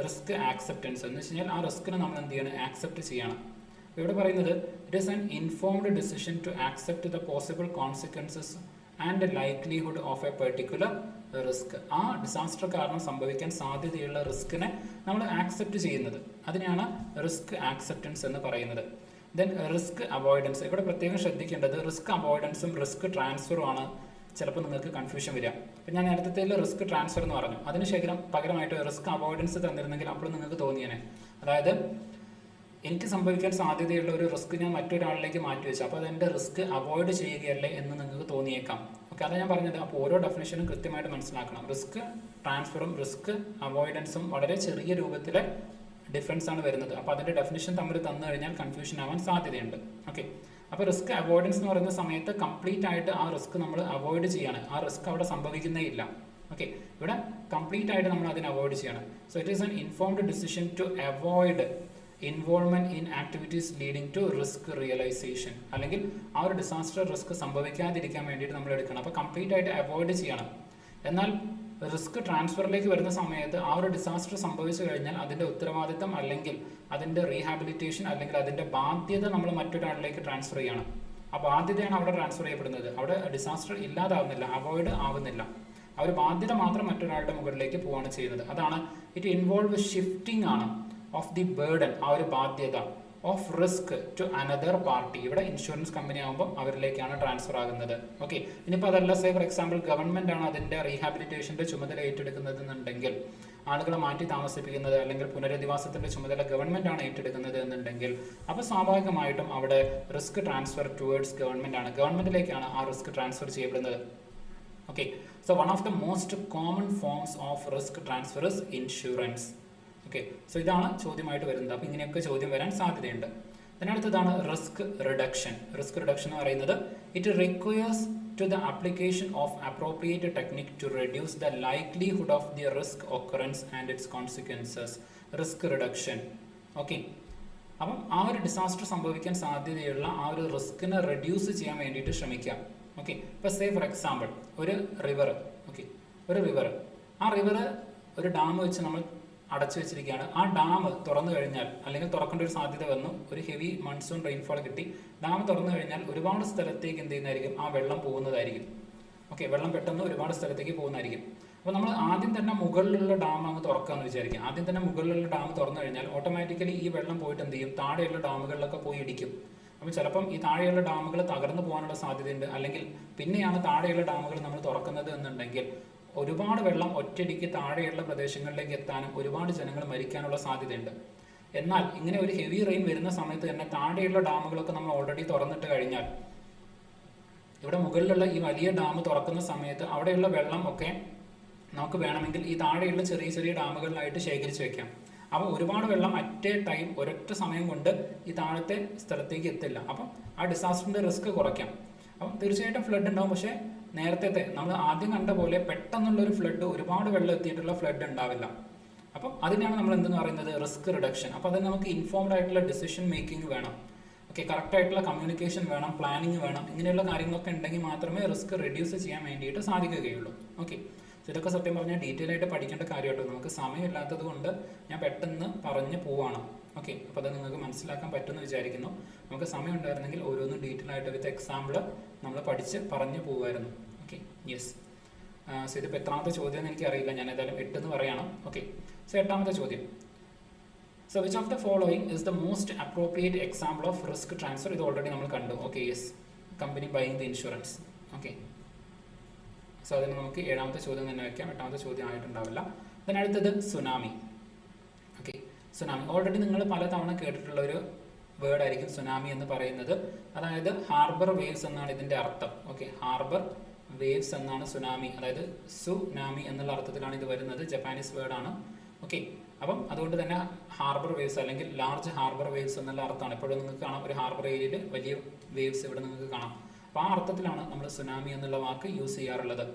Speaker 1: റിസ്ക് ആക്സെപ്റ്റൻസ്. എന്ന് വെച്ച് കഴിഞ്ഞാൽ ആ റിസ്കിനെ നമ്മൾ എന്ത് ചെയ്യണം, ആക്സെപ്റ്റ് ചെയ്യണം. ഇവിടെ പറയുന്നത് it is an informed decision to accept the possible consequences and likelihood of a particular risk. ആ ഡിസാസ്റ്റർ കാരണം സംഭവിക്കാൻ സാധ്യതയുള്ള റിസ്കിനെ നമ്മൾ ആക്സെപ്റ്റ് ചെയ്യുന്നത്, അതിനെയാണ് റിസ്ക് ആക്സെപ്റ്റൻസ് എന്ന് പറയുന്നത്. Then risk avoidance. ഇവിടെ പ്രത്യേകം ശ്രദ്ധിക്കേണ്ടത് റിസ്ക് അവോയ്ഡൻസും റിസ്ക് ട്രാൻസ്ഫറും ആണ് ചിലപ്പോൾ നിങ്ങൾക്ക് കൺഫ്യൂഷൻ വരിക. അപ്പം ഞാൻ നേരത്തെ റിസ്ക് ട്രാൻസ്ഫർ എന്ന് പറഞ്ഞു, അതിന് പകരമായിട്ട് റിസ്ക് അവോയ്ഡൻസ് തന്നിരുന്നെങ്കിൽ അപ്പോൾ നിങ്ങൾക്ക് തോന്നിയേനെ, അതായത് എനിക്ക് സംഭവിക്കാൻ സാധ്യതയുള്ള ഒരു റിസ്ക് ഞാൻ മറ്റൊരാളിലേക്ക് മാറ്റി വെച്ചു, അപ്പോൾ അതെൻ്റെ റിസ്ക് അവോയ്ഡ് ചെയ്യുകയല്ലേ എന്ന് നിങ്ങൾക്ക് തോന്നിയേക്കാം. ഓക്കെ, അതാണ് ഞാൻ പറഞ്ഞത്. അപ്പോൾ ഓരോ ഡെഫിനേഷനും കൃത്യമായിട്ട് മനസ്സിലാക്കണം. റിസ്ക് ട്രാൻസ്ഫറും റിസ്ക് അവോയ്ഡൻസും വളരെ ചെറിയ രൂപത്തിലെ ഡിഫറൻസ് ആണ് വരുന്നത്. അപ്പോൾ അതിൻ്റെ ഡെഫിനേഷൻ തമ്മിൽ തന്നു കഴിഞ്ഞാൽ കൺഫ്യൂഷൻ ആവാൻ സാധ്യതയുണ്ട്. ഓക്കെ, അപ്പോൾ റിസ്ക് അവോയ്ഡൻസ് എന്ന് പറയുന്ന സമയത്ത് കംപ്ലീറ്റ് ആയിട്ട് ആ റിസ്ക് നമ്മൾ അവോയ്ഡ് ചെയ്യാണ്, ആ റിസ്ക് അവിടെ സംഭവിക്കുന്നേ ഇല്ല. ഓക്കെ, ഇവിടെ കംപ്ലീറ്റ് ആയിട്ട് നമ്മൾ അതിനെ അവോയ്ഡ് ചെയ്യണം. So it is an informed decision to avoid involvement in activities leading to risk realisation, അല്ലെങ്കിൽ ആ ഒരു ഡിസാസ്റ്റർ റിസ്ക് സംഭവിക്കാതിരിക്കാൻ വേണ്ടിയിട്ട് നമ്മൾ എടുക്കണം. അപ്പോൾ കംപ്ലീറ്റ് ആയിട്ട് അവോയ്ഡ് ചെയ്യണം. എന്നാൽ റിസ്ക് ട്രാൻസ്ഫറിലേക്ക് വരുന്ന സമയത്ത് ആ ഒരു ഡിസാസ്റ്റർ സംഭവിച്ചു കഴിഞ്ഞാൽ അതിൻ്റെ ഉത്തരവാദിത്തം അല്ലെങ്കിൽ അതിൻ്റെ റീഹാബിലിറ്റേഷൻ അല്ലെങ്കിൽ അതിൻ്റെ ബാധ്യത നമ്മൾ മറ്റൊരാളിലേക്ക് ട്രാൻസ്ഫർ ചെയ്യണം. ആ ബാധ്യതയാണ് അവിടെ ട്രാൻസ്ഫർ ചെയ്യപ്പെടുന്നത്. അവിടെ ഡിസാസ്റ്റർ ഇല്ലാതാവുന്നില്ല, അവോയ്ഡ് ആവുന്നില്ല. ആ ഒരു ബാധ്യത മാത്രം മറ്റൊരാളുടെ മുകളിലേക്ക് പോവുകയാണ് ചെയ്യുന്നത്. അതാണ് ഇറ്റ് ഇൻവോൾവ് ഷിഫ്റ്റിംഗ് ആണ് ഓഫ് ദി ബേർഡൻ, ആ ഒരു ബാധ്യത of risk to another party. ഇവിടെ ഇൻഷുറൻസ് കമ്പനി ആകുമ്പോൾ അവരിലേക്കാണ് ട്രാൻസ്ഫർ ആകുന്നത്. ഓക്കെ, ഇനിയിപ്പോൾ അതല്ല, സേ ഫോർ എക്സാമ്പിൾ ഗവൺമെന്റ് ആണ് അതിൻ്റെ റീഹാബിലിറ്റേഷൻ്റെ ചുമതല ഏറ്റെടുക്കുന്നത് എന്നുണ്ടെങ്കിൽ, ആളുകളെ മാറ്റി താമസിപ്പിക്കുന്നത് അല്ലെങ്കിൽ പുനരധിവാസത്തിന്റെ ചുമതല ഗവൺമെന്റ് ആണ് ഏറ്റെടുക്കുന്നത് എന്നുണ്ടെങ്കിൽ, അപ്പോൾ സ്വാഭാവികമായിട്ടും അവിടെ റിസ്ക് ട്രാൻസ്ഫർ ടുവേർഡ്സ് ഗവൺമെന്റ് ആണ്, ഗവൺമെന്റിലേക്കാണ് ആ റിസ്ക് ട്രാൻസ്ഫർ ചെയ്യപ്പെടുന്നത്. Okay, so one of the most common forms of risk transfer is insurance. Okay, so ഇതാണ് ചോദ്യമായിട്ട് വരുന്നത്. അപ്പോൾ ഇങ്ങനെയൊക്കെ ചോദ്യം വരാൻ സാധ്യതയുണ്ട്. അതിനടുത്തതാണ് റിസ്ക് റിഡക്ഷൻ. റിസ്ക് റിഡക്ഷൻ എന്ന് പറയുന്നത് it requires to the application of appropriate technique to reduce the likelihood of the risk occurrence and its consequences. Risk reduction. Okay, അപ്പം ആ ഒരു ഡിസാസ്റ്റർ സംഭവിക്കാൻ സാധ്യതയുള്ള ആ ഒരു റിസ്കിനെ റെഡ്യൂസ് ചെയ്യാൻ വേണ്ടിയിട്ട് ശ്രമിക്കാം. ഓക്കെ, ഇപ്പോൾ സേ ഫോർ എക്സാമ്പിൾ ഒരു റിവർ. ഓക്കെ, ഒരു റിവർ, ആ റിവർ ഒരു ഡാം വെച്ച് നമ്മൾ അടച്ചു വെച്ചിരിക്കുകയാണ്. ആ ഡാം തുറന്നു കഴിഞ്ഞാൽ, അല്ലെങ്കിൽ തുറക്കേണ്ട ഒരു സാധ്യത വന്നു, ഒരു ഹെവി മൺസൂൺ റെയിൻഫോൾ കിട്ടി, ഡാം തുറന്നു കഴിഞ്ഞാൽ ഒരുപാട് സ്ഥലത്തേക്ക് എന്ത് ചെയ്യുന്നതായിരിക്കും, ആ വെള്ളം പോകുന്നതായിരിക്കും. ഓക്കെ, വെള്ളം പെട്ടെന്ന് ഒരുപാട് സ്ഥലത്തേക്ക് പോകുന്നതായിരിക്കും. അപ്പോൾ നമ്മൾ ആദ്യം തന്നെ മുകളിലുള്ള ഡാം അങ്ങ് തുറക്കാമെന്ന് വിചാരിക്കും. ആദ്യം തന്നെ മുകളിലുള്ള ഡാം തുറന്നു കഴിഞ്ഞാൽ ഓട്ടോമാറ്റിക്കലി ഈ വെള്ളം പോയിട്ട് എന്ത് ചെയ്യും, താഴെയുള്ള ഡാമുകളിലൊക്കെ പോയി ഇടിക്കും. അപ്പം ചിലപ്പം ഈ താഴെയുള്ള ഡാമുകൾ തകർന്നു പോകാനുള്ള സാധ്യതയുണ്ട്. അല്ലെങ്കിൽ പിന്നെയാണ് താഴെയുള്ള ഡാമുകൾ നമ്മൾ തുറക്കുന്നത് എന്നുണ്ടെങ്കിൽ ഒരുപാട് വെള്ളം ഒറ്റയടിക്ക് താഴെയുള്ള പ്രദേശങ്ങളിലേക്ക് എത്താനും ഒരുപാട് ജനങ്ങൾ മരിക്കാനുള്ള സാധ്യതയുണ്ട്. എന്നാൽ ഇങ്ങനെ ഒരു ഹെവി റെയിൻ വരുന്ന സമയത്ത് തന്നെ താഴെയുള്ള ഡാമുകളൊക്കെ നമ്മൾ ഓൾറെഡി തുറന്നിട്ട് കഴിഞ്ഞാൽ, ഇവിടെ മുകളിലുള്ള ഈ വലിയ ഡാം തുറക്കുന്ന സമയത്ത് അവിടെയുള്ള വെള്ളം ഒക്കെ നമുക്ക് വേണമെങ്കിൽ ഈ താഴെയുള്ള ചെറിയ ചെറിയ ഡാമുകളിലായിട്ട് ശേഖരിച്ച് വെക്കാം. അപ്പോൾ ഒരുപാട് വെള്ളം അറ്റ് എ ടൈം ഒരൊറ്റ സമയം കൊണ്ട് ഈ താഴത്തെ സ്ഥലത്തേക്ക് എത്തില്ല. അപ്പം ആ ഡിസാസ്റ്ററിൻ്റെ റിസ്ക് കുറയ്ക്കാം. അപ്പം തീർച്ചയായിട്ടും ഫ്ലഡ് ഉണ്ടാവും, പക്ഷേ നേരത്തെ നമ്മൾ ആദ്യം കണ്ട പോലെ പെട്ടെന്നുള്ളൊരു ഫ്ലഡ്, ഒരുപാട് വെള്ളം എത്തിയിട്ടുള്ള ഫ്ലഡ് ഉണ്ടാവില്ല. അപ്പം അതിനാണ് നമ്മൾ എന്തെന്ന് പറയുന്നത്, റിസ്ക് റിഡക്ഷൻ. അപ്പോൾ അതിന് നമുക്ക് ഇൻഫോംഡ് ആയിട്ടുള്ള ഡിസിഷൻ മേക്കിംഗ് വേണം. ഓക്കെ, കറക്റ്റ് ആയിട്ടുള്ള കമ്മ്യൂണിക്കേഷൻ വേണം, പ്ലാനിങ് വേണം. ഇങ്ങനെയുള്ള കാര്യങ്ങളൊക്കെ ഉണ്ടെങ്കിൽ മാത്രമേ റിസ്ക് റെഡ്യൂസ് ചെയ്യാൻ വേണ്ടിയിട്ട് സാധിക്കുകയുള്ളൂ. ഓക്കെ, ഇതൊക്കെ സത്യം പറഞ്ഞാൽ ഡീറ്റെയിൽ ആയിട്ട് പഠിക്കേണ്ട കാര്യമായിട്ടോ. നമുക്ക് സമയമില്ലാത്തത് കൊണ്ട് ഞാൻ പെട്ടെന്ന് പറഞ്ഞു പോവാണ്. ഓക്കെ, അപ്പോൾ അത് നിങ്ങൾക്ക് മനസ്സിലാക്കാൻ പറ്റുമെന്ന് വിചാരിക്കുന്നു. നമുക്ക് സമയം ഉണ്ടായിരുന്നെങ്കിൽ ഓരോന്നും ഡീറ്റെയിൽ ആയിട്ട് വിത്ത് എക്സാമ്പിൾ നമ്മൾ പഠിച്ച് പറഞ്ഞു പോകുമായിരുന്നു. Okay, yes. സോ ഇതിപ്പോൾ എത്രാമത്തെ ചോദ്യം എന്ന് എനിക്കറിയില്ല, ഞാൻ ഏതായാലും 8 എന്ന് പറയണം. ഓക്കെ, സോ 8ാമത്തെ ചോദ്യം. So which of the following is the most appropriate example of risk transfer? ഇത് ഓൾറെഡി നമ്മൾ കണ്ടു. Okay, yes, company buying the insurance. Okay, so അതിന് നമുക്ക് 7ാമത്തെ ചോദ്യം തന്നെ വയ്ക്കാം. 8ാമത്തെ ചോദ്യം ആയിട്ടുണ്ടാവില്ല. അതിനടുത്തത് സുനാമി. ഓക്കെ, സുനാമി ഓൾറെഡി നിങ്ങൾ പലതവണ കേട്ടിട്ടുള്ള ഒരു വേർഡായിരിക്കും സുനാമി എന്ന് പറയുന്നത്. അതായത് ഹാർബർ വേവ്സ് എന്നാണ് ഇതിൻ്റെ അർത്ഥം. ഓക്കെ, ഹാർബർ വേവ്സ് എന്നാണ് സുനാമി, അതായത് സുനാമി എന്നുള്ള അർത്ഥത്തിലാണ് ഇത് വരുന്നത്. ജപ്പാനീസ് വേർഡാണ്. ഓക്കെ, അപ്പം അതുകൊണ്ട് തന്നെ ഹാർബർ വേവ്സ് അല്ലെങ്കിൽ ലാർജ് ഹാർബർ വേവ്സ് എന്നുള്ള അർത്ഥമാണ്. എപ്പോഴും നിങ്ങൾക്ക് കാണാം ഒരു ഹാർബർ ഏരിയയിൽ വലിയ വേവ്സ് ഇവിടെ നിങ്ങൾക്ക് കാണാം. അപ്പോൾ ആ അർത്ഥത്തിലാണ് നമ്മൾ സുനാമി എന്നുള്ള വാക്ക് യൂസ് ചെയ്യാറുള്ളത്.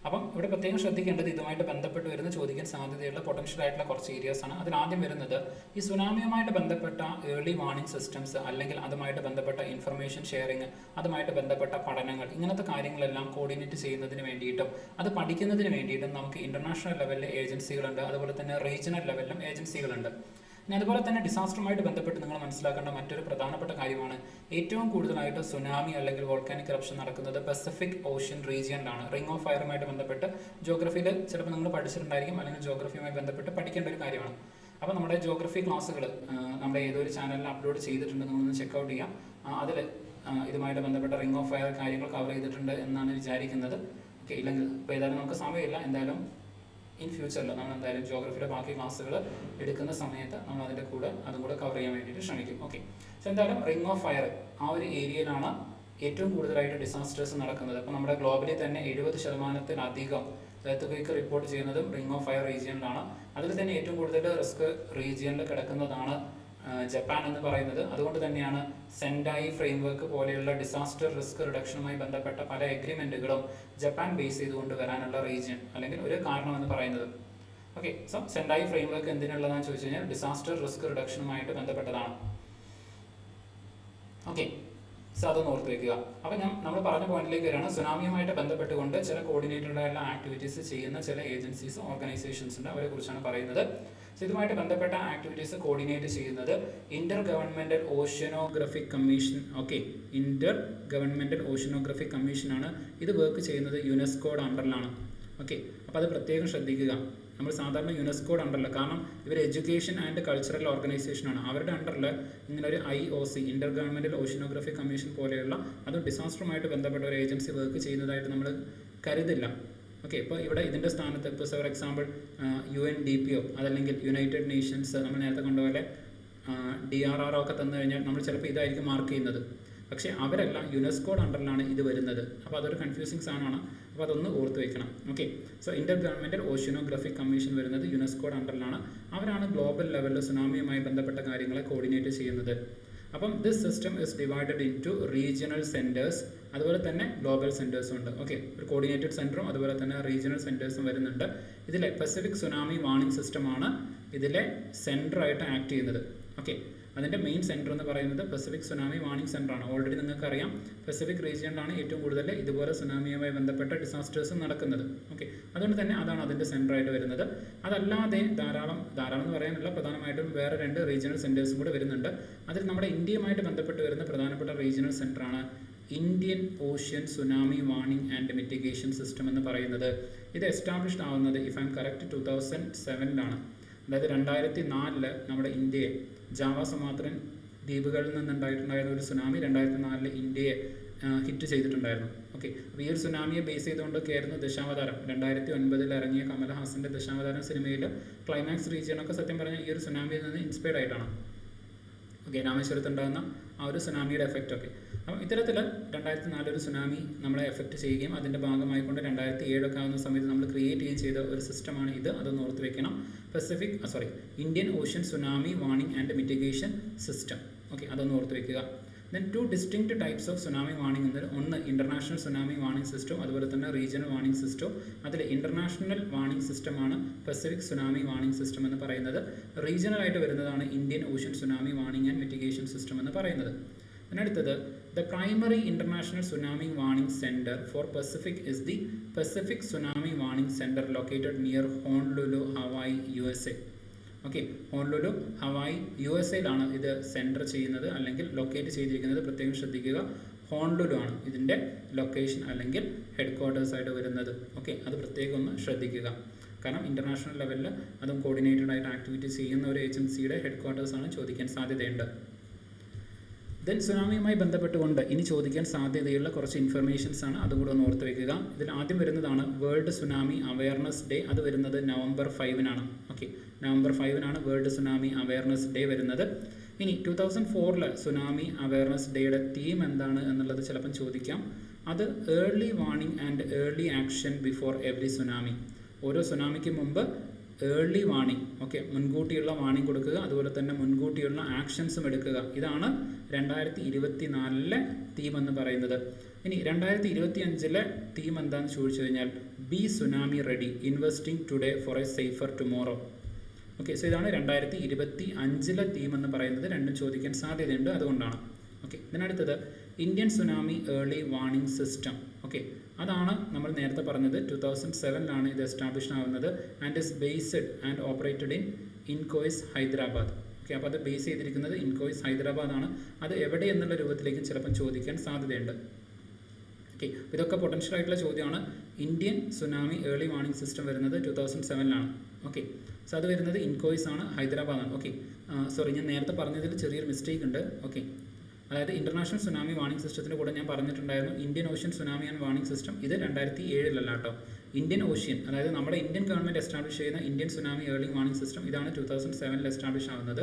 Speaker 1: അപ്പം ഇവിടെ പ്രത്യേകം ശ്രദ്ധിക്കേണ്ടത് ഇതുമായിട്ട് ബന്ധപ്പെട്ട് വരുന്ന ചോദിക്കാൻ സാധ്യതയുള്ള പൊട്ടൻഷ്യൽ ആയിട്ടുള്ള കുറച്ച് ഏരിയാസ് ആണ്. അതിലാദ്യം വരുന്നത് ഈ സുനാമിയുമായിട്ട് ബന്ധപ്പെട്ട ഏർലി വാർണിംഗ് സിസ്റ്റംസ്, അല്ലെങ്കിൽ അതുമായിട്ട് ബന്ധപ്പെട്ട ഇൻഫർമേഷൻ ഷെയറിങ്, അതുമായിട്ട് ബന്ധപ്പെട്ട പഠനങ്ങൾ, ഇങ്ങനത്തെ കാര്യങ്ങളെല്ലാം കോർഡിനേറ്റ് ചെയ്യുന്നതിന് വേണ്ടിയിട്ടും അത് പഠിക്കുന്നതിന് വേണ്ടിയിട്ടും നമുക്ക് ഇന്റർനാഷണൽ ലെവലിൽ ഏജൻസികളുണ്ട്, അതുപോലെ തന്നെ റീജിയണൽ ലെവലിലും ഏജൻസികളുണ്ട്. ഇനി അതുപോലെ തന്നെ ഡിസാസ്റ്ററുമായിട്ട് ബന്ധപ്പെട്ട് നിങ്ങൾ മനസ്സിലാക്കേണ്ട മറ്റൊരു പ്രധാനപ്പെട്ട കാര്യമാണ് ഏറ്റവും കൂടുതലായിട്ട് സുനാമി അല്ലെങ്കിൽ വോൾക്കാനിക് ഇറപ്ഷൻ നടക്കുന്നത് പസഫിക് ഓഷ്യൻ റീജിയനിലാണ്. റിംഗ് ഓഫ് ഫയറുമായിട്ട് ബന്ധപ്പെട്ട് ജോഗ്രഫിയിൽ ചിലപ്പോൾ നിങ്ങൾ പഠിച്ചിട്ടുണ്ടായിരിക്കും, അല്ലെങ്കിൽ ജോഗ്രഫിയുമായി ബന്ധപ്പെട്ട് പഠിക്കേണ്ട ഒരു കാര്യമാണ്. അപ്പോൾ നമ്മുടെ ജോഗ്രഫി ക്ലാസ്സുകൾ നമ്മുടെ ഏതൊരു ചാനലിൽ അപ്ലോഡ് ചെയ്തിട്ടുണ്ട്, നിങ്ങളൊന്ന് ചെക്കൗട്ട് ചെയ്യാം. അതിൽ ഇതുമായിട്ട് ബന്ധപ്പെട്ട റിംഗ് ഓഫ് ഫയർ കാര്യങ്ങൾ കവർ ചെയ്തിട്ടുണ്ട് എന്നാണ് വിചാരിക്കുന്നത്. ഓക്കെ, ഇല്ലെങ്കിൽ ഇപ്പോൾ ഏതായാലും നമുക്ക് സമയമില്ല. എന്തായാലും ഇൻ ഫ്യൂച്ചറിൽ നമ്മൾ എന്തായാലും ജോഗ്രഫിയുടെ ബാക്കി ക്ലാസ്സുകൾ എടുക്കുന്ന സമയത്ത് നമ്മൾ അതിൻ്റെ കൂടെ അതും കൂടെ കവർ ചെയ്യാൻ വേണ്ടിയിട്ട് ശ്രമിക്കും. ഓക്കെ, സോ എന്തായാലും റിംഗ് ഓഫ് ഫയർ ആ ഒരു ഏരിയയിലാണ് ഏറ്റവും കൂടുതലായിട്ട് ഡിസാസ്റ്റേഴ്സ് നടക്കുന്നത്. അപ്പോൾ നമ്മുടെ ഗ്ലോബലി തന്നെ 70%-ലധികം എർത്ത് റിപ്പോർട്ട് ചെയ്യുന്നതും റിംഗ് ഓഫ് ഫയർ റീജിയനിലാണ്. അതിൽ തന്നെ ഏറ്റവും കൂടുതൽ റിസ്ക് റീജിയനിൽ കിടക്കുന്നതാണ് ജപ്പാൻ എന്ന് പറയുന്നത്. അതുകൊണ്ട് തന്നെയാണ് സെൻഡായി ഫ്രെയിംവർക്ക് പോലെയുള്ള ഡിസാസ്റ്റർ റിസ്ക് റിഡക്ഷനുമായി ബന്ധപ്പെട്ട പല എഗ്രിമെൻറ്റുകളും ജപ്പാൻ ബേസ് ചെയ്തുകൊണ്ട് വരാനുള്ള റീജിയൻ അല്ലെങ്കിൽ ഒരു കാരണം എന്ന് പറയുന്നത്. ഓക്കെ, സോ സെൻഡായി ഫ്രെയിംവർക്ക് എന്തിനുള്ളതാണെന്ന് ചോദിച്ചു കഴിഞ്ഞാൽ ഡിസാസ്റ്റർ റിസ്ക് റിഡക്ഷനുമായിട്ട് ബന്ധപ്പെട്ടതാണ്. ഓക്കെ, സോ അതൊന്ന് ഓർത്ത് വയ്ക്കുക. അപ്പോൾ നമ്മൾ പറഞ്ഞ പോയിന്റിലേക്ക് വരികയാണ്. സുനാമിയുമായിട്ട് ബന്ധപ്പെട്ടുകൊണ്ട് ചില കോർഡിനേറ്റഡ് ആയിട്ടുള്ള ആക്ടിവിറ്റീസ് ചെയ്യുന്ന ചില ഏജൻസീസ് ഓർഗനൈസേഷൻസ് ഉണ്ട്, അവരെ കുറിച്ചാണ് പറയുന്നത്. സോ ഇതുമായിട്ട് ബന്ധപ്പെട്ട ആക്ടിവിറ്റീസ് കോർഡിനേറ്റ് ചെയ്യുന്നത് intergovernmental oceanographic commission. Okay, intergovernmental oceanographic കമ്മീഷനാണ്. ഇത് വർക്ക് ചെയ്യുന്നത് യുനെസ്കോയുടെ അണ്ടറിലാണ്. ഓക്കെ, അപ്പോൾ അത് പ്രത്യേകം ശ്രദ്ധിക്കുക. നമ്മൾ സാധാരണ യുനെസ്കോയുടെ അണ്ടറിൽ, കാരണം ഇവർ എഡ്യൂക്കേഷൻ ആൻഡ് കൾച്ചറൽ ഓർഗനൈസേഷനാണ്, അവരുടെ അണ്ടറിൽ ഇങ്ങനെ ഒരു IOC Inter governmental oceanographic commission പോലെയുള്ള അതും ഡിസാസ്റ്ററുമായിട്ട് ബന്ധപ്പെട്ട ഒരു ഏജൻസി വർക്ക് ചെയ്യുന്നതായിട്ട് നമ്മൾ കരുതില്ല. ഓക്കെ, ഇപ്പോൾ ഇവിടെ ഇതിൻ്റെ സ്ഥാനത്ത് ഇപ്പോൾ ഫോർ എക്സാമ്പിൾ UNDPO അതല്ലെങ്കിൽ യുണൈറ്റഡ് നേഷൻസ് നമ്മൾ നേരത്തെ കണ്ടപോലെ DRR ഒക്കെ തന്നു കഴിഞ്ഞാൽ നമ്മൾ ചിലപ്പോൾ ഇതായിരിക്കും മാർക്ക് ചെയ്യുന്നത്. പക്ഷേ അവരല്ല, യുനെസ്കോയുടെ അണ്ടറിലാണ് ഇത് വരുന്നത്. അപ്പോൾ അതൊരു കൺഫ്യൂസിങ് സാധനമാണ്. അപ്പോൾ അതൊന്ന് ഓർത്ത് വയ്ക്കണം. Okay, so Inter governmental oceanographic commission വരുന്നത് യുനെസ്കോയുടെ അണ്ടറിലാണ്. അവരാണ് ഗ്ലോബൽ ലെവലിൽ സുനാമിയുമായി ബന്ധപ്പെട്ട കാര്യങ്ങളെ കോർഡിനേറ്റ് ചെയ്യുന്നത്. അപ്പം this system is divided into regional centres, അതുപോലെ തന്നെ ഗ്ലോബൽ സെൻറ്റേഴ്സും ഉണ്ട്. ഓക്കെ, ഒരു കോർഡിനേറ്റഡ് സെൻറ്ററും അതുപോലെ തന്നെ റീജിയണൽ സെൻറ്റേഴ്സും വരുന്നുണ്ട്. ഇതിലെ പസഫിക് സുനാമി വാർണിംഗ് സിസ്റ്റമാണ് ഇതിലെ സെൻറ്ററായിട്ട് ആക്ട് ചെയ്യുന്നത്. ഓക്കെ, അതിൻ്റെ മെയിൻ സെൻറ്റർ എന്ന് പറയുന്നത് പസഫിക് സുനാമി വാർണിംഗ് സെൻ്ററാണ്. ഓൾറെഡി നിങ്ങൾക്കറിയാം പസഫിക് റീജിയനിലാണ് ഏറ്റവും കൂടുതൽ ഇതുപോലെ സുനാമിയുമായി ബന്ധപ്പെട്ട ഡിസാസ്റ്റേഴ്സ് നടക്കുന്നത്. ഓക്കെ, അതുകൊണ്ട് തന്നെ അതാണ് അതിൻ്റെ സെൻറ്ററായിട്ട് വരുന്നത്. അതല്ലാതെ ധാരാളം എന്ന് പറയാനുള്ള പ്രധാനമായിട്ടും വേറെ 2 റീജിയണൽ സെൻറ്റേഴ്സും കൂടെ വരുന്നുണ്ട്. അതിൽ നമ്മുടെ ഇന്ത്യയുമായിട്ട് ബന്ധപ്പെട്ട് വരുന്ന പ്രധാനപ്പെട്ട റീജിയണൽ സെൻറ്ററാണ് Indian Ocean tsunami warning and mitigation system എന്ന് പറയുന്നത്. ഇത് എസ്റ്റാബ്ലിഷ്ഡ് ആവുന്നത്, ഇഫ് ഐ എം കറക്റ്റ്, 2007-ലാണ്. അതായത് 2004 നമ്മുടെ ഇന്ത്യയെ ജാവ സുമാത്രൻ ദ്വീപുകളിൽ നിന്നുണ്ടായിട്ടുണ്ടായിരുന്ന ഒരു സുനാമി 2004 ഇന്ത്യയെ ഹിറ്റ് ചെയ്തിട്ടുണ്ടായിരുന്നു. ഓക്കെ, അപ്പോൾ ഈ ഒരു സുനാമിയെ ബേസ് ചെയ്തുകൊണ്ടൊക്കെ ആയിരുന്നു ദശാവതാരം. 2009 ഇറങ്ങിയ കമൽഹാസൻ്റെ ദശാവതാരം സിനിമയിൽ ക്ലൈമാക്സ് റീജിയനൊക്കെ സത്യം പറഞ്ഞാൽ ഈ ഒരു സുനാമിയിൽ നിന്ന് ഇൻസ്പയർഡ് ആയിട്ടാണ്. ഓക്കെ, രാമേശ്വരത്ത് ഉണ്ടാകുന്ന ആ ഒരു സുനാമിയുടെ എഫക്റ്റ്. ഓക്കെ, അപ്പം ഇത്തരത്തിൽ 2004 ഒരു സുനാമി നമ്മളെ എഫക്റ്റ് ചെയ്യുകയും അതിൻ്റെ ഭാഗമായിക്കൊണ്ട് 2007 ആവുന്ന സമയത്ത് നമ്മൾ ക്രിയേറ്റ് ചെയ്യുകയും ചെയ്ത ഒരു സിസ്റ്റമാണ് ഇത്. അതൊന്ന് ഓർത്ത് വെക്കണം. Indian Ocean tsunami warning and mitigation system. Okay, അതൊന്ന് ഓർത്ത് വെക്കുക. Then 2 distinct types of tsunami warning ഉണ്ട്. ഒന്ന് ഇൻ്റർനാഷണൽ സുനാമി വാർണിംഗ് സിസ്റ്റം, അതുപോലെ തന്നെ റീജിയണൽ വാർണിംഗ് സിസ്റ്റം. അതിൽ ഇൻ്റർനാഷണൽ വാർണിംഗ് സിസ്റ്റമാണ് പസഫിക് സുനാമി വാർണിംഗ് സിസ്റ്റം എന്ന് പറയുന്നത്. റീജിയണൽ ആയിട്ട് വരുന്നതാണ് Indian Ocean tsunami warning and mitigation system എന്ന് പറയുന്നത്. അടുത്തത് the primary international tsunami warning centre for Pacific is the Pacific tsunami warning centre located near Honolulu, Hawaii, USA. Okay, Honolulu, Hawaii, USAയിലാണ് ഇത് centre ചെയ്യുന്നത് അല്ലെങ്കിൽ locate ചെയ്തിരിക്കുന്നത്. പ്രത്യേകം ശ്രദ്ധിക്കുക, ഹോൺലുലു ആണ് ഇതിൻ്റെ ലൊക്കേഷൻ അല്ലെങ്കിൽ ഹെഡ് ക്വാർട്ടേഴ്സായിട്ട് വരുന്നത്. ഓക്കെ, അത് പ്രത്യേകം ഒന്ന് ശ്രദ്ധിക്കുക. കാരണം ഇൻ്റർനാഷണൽ ലെവലിൽ അതും കോർഡിനേറ്റഡ് ആയിട്ട് ആക്ടിവിറ്റീസ് ചെയ്യുന്ന ഒരു ഏജൻസിയുടെ ഹെഡ് ക്വാർട്ടേഴ്സാണ് ചോദിക്കാൻ സാധ്യതയുണ്ട്. ദെൻ സുനാമിയുമായി ബന്ധപ്പെട്ടുകൊണ്ട് ഇനി ചോദിക്കാൻ സാധ്യതയുള്ള കുറച്ച് ഇൻഫർമേഷൻസ് ആണ്, അതും കൂടെ ഒന്ന് ഓർത്ത് വയ്ക്കുക. ഇതിൽ ആദ്യം വരുന്നതാണ് വേൾഡ് സുനാമി അവയർനെസ് ഡേ. അത് വരുന്നത് November 5-നാണ്. ഓക്കെ, November 5-നാണ് വേൾഡ് സുനാമി അവയർനെസ് ഡേ വരുന്നത്. ഇനി 2004 സുനാമി അവയർനെസ് ഡേയുടെ തീം എന്താണ് എന്നുള്ളത് ചിലപ്പം ചോദിക്കാം. അത് early warning and early action before every tsunami. ഓരോ സുനാമിക്ക് മുമ്പ് ഏർലി വാർണിംഗ്, ഓക്കെ, മുൻകൂട്ടിയുള്ള വാർണിംഗ് കൊടുക്കുക, അതുപോലെ തന്നെ മുൻകൂട്ടിയുള്ള ആക്ഷൻസും എടുക്കുക. ഇതാണ് 2024 തീം എന്ന് പറയുന്നത്. ഇനി 2025 തീം എന്താണെന്ന് ചോദിച്ചു കഴിഞ്ഞാൽ be tsunami ready, investing today for a safer tomorrow. Okay, so ഇതാണ് 2025 തീം എന്ന് പറയുന്നത്. രണ്ടും ചോദിക്കാൻ സാധ്യതയുണ്ട്, അതുകൊണ്ടാണ്. ഓക്കെ, ഇതിനടുത്തത് Indian tsunami early warning system. Okay, അതാണ് നമ്മൾ നേരത്തെ പറഞ്ഞത്. 2007-ലാണ് ഇത് എസ്റ്റാബ്ലിഷ് ആവുന്നത്. And is based and operated in INCOIS, Hyderabad. Okay, അപ്പോൾ അത് ബേസ് ചെയ്തിരിക്കുന്നത് ഇൻകോയ്സ്, ഹൈദരാബാദാണ്. അത് എവിടെ എന്നുള്ള രൂപത്തിലേക്കും ചിലപ്പം ചോദിക്കാൻ സാധ്യതയുണ്ട്. ഓക്കെ, ഇതൊക്കെ പൊട്ടൻഷ്യൽ ആയിട്ടുള്ള ചോദ്യമാണ്. Indian tsunami early warning system വരുന്നത് 2007-ലാണ്. ഓക്കെ, സോ അത് വരുന്നത് ഇൻകോയ്സ് ആണ്, ഹൈദരാബാദാണ്. ഓക്കെ, സോറി, ഞാൻ നേരത്തെ പറഞ്ഞതിൽ ചെറിയൊരു മിസ്റ്റേക്ക് ഉണ്ട്. ഓക്കെ, അതായത് ഇൻ്റർനാഷണൽ സുനാമി വാർണിംഗ് സിസ്റ്റത്തിൻ്റെ കൂടെ ഞാൻ പറഞ്ഞിട്ടുണ്ടായിരുന്നു Indian Ocean tsunami and warning system. ഇത് 2007 കേട്ടോ. ഇന്ത്യൻ ഓഷ്യൻ, അതായത് നമ്മുടെ ഇന്ത്യൻ ഗവൺമെൻറ് എസ്റ്റാബ്ലിഷ് ചെയ്യുന്ന Indian tsunami Erling warning system, ഇതാണ് 2007 എസ്റ്റാബ്ലിഷ് ആവുന്നത്.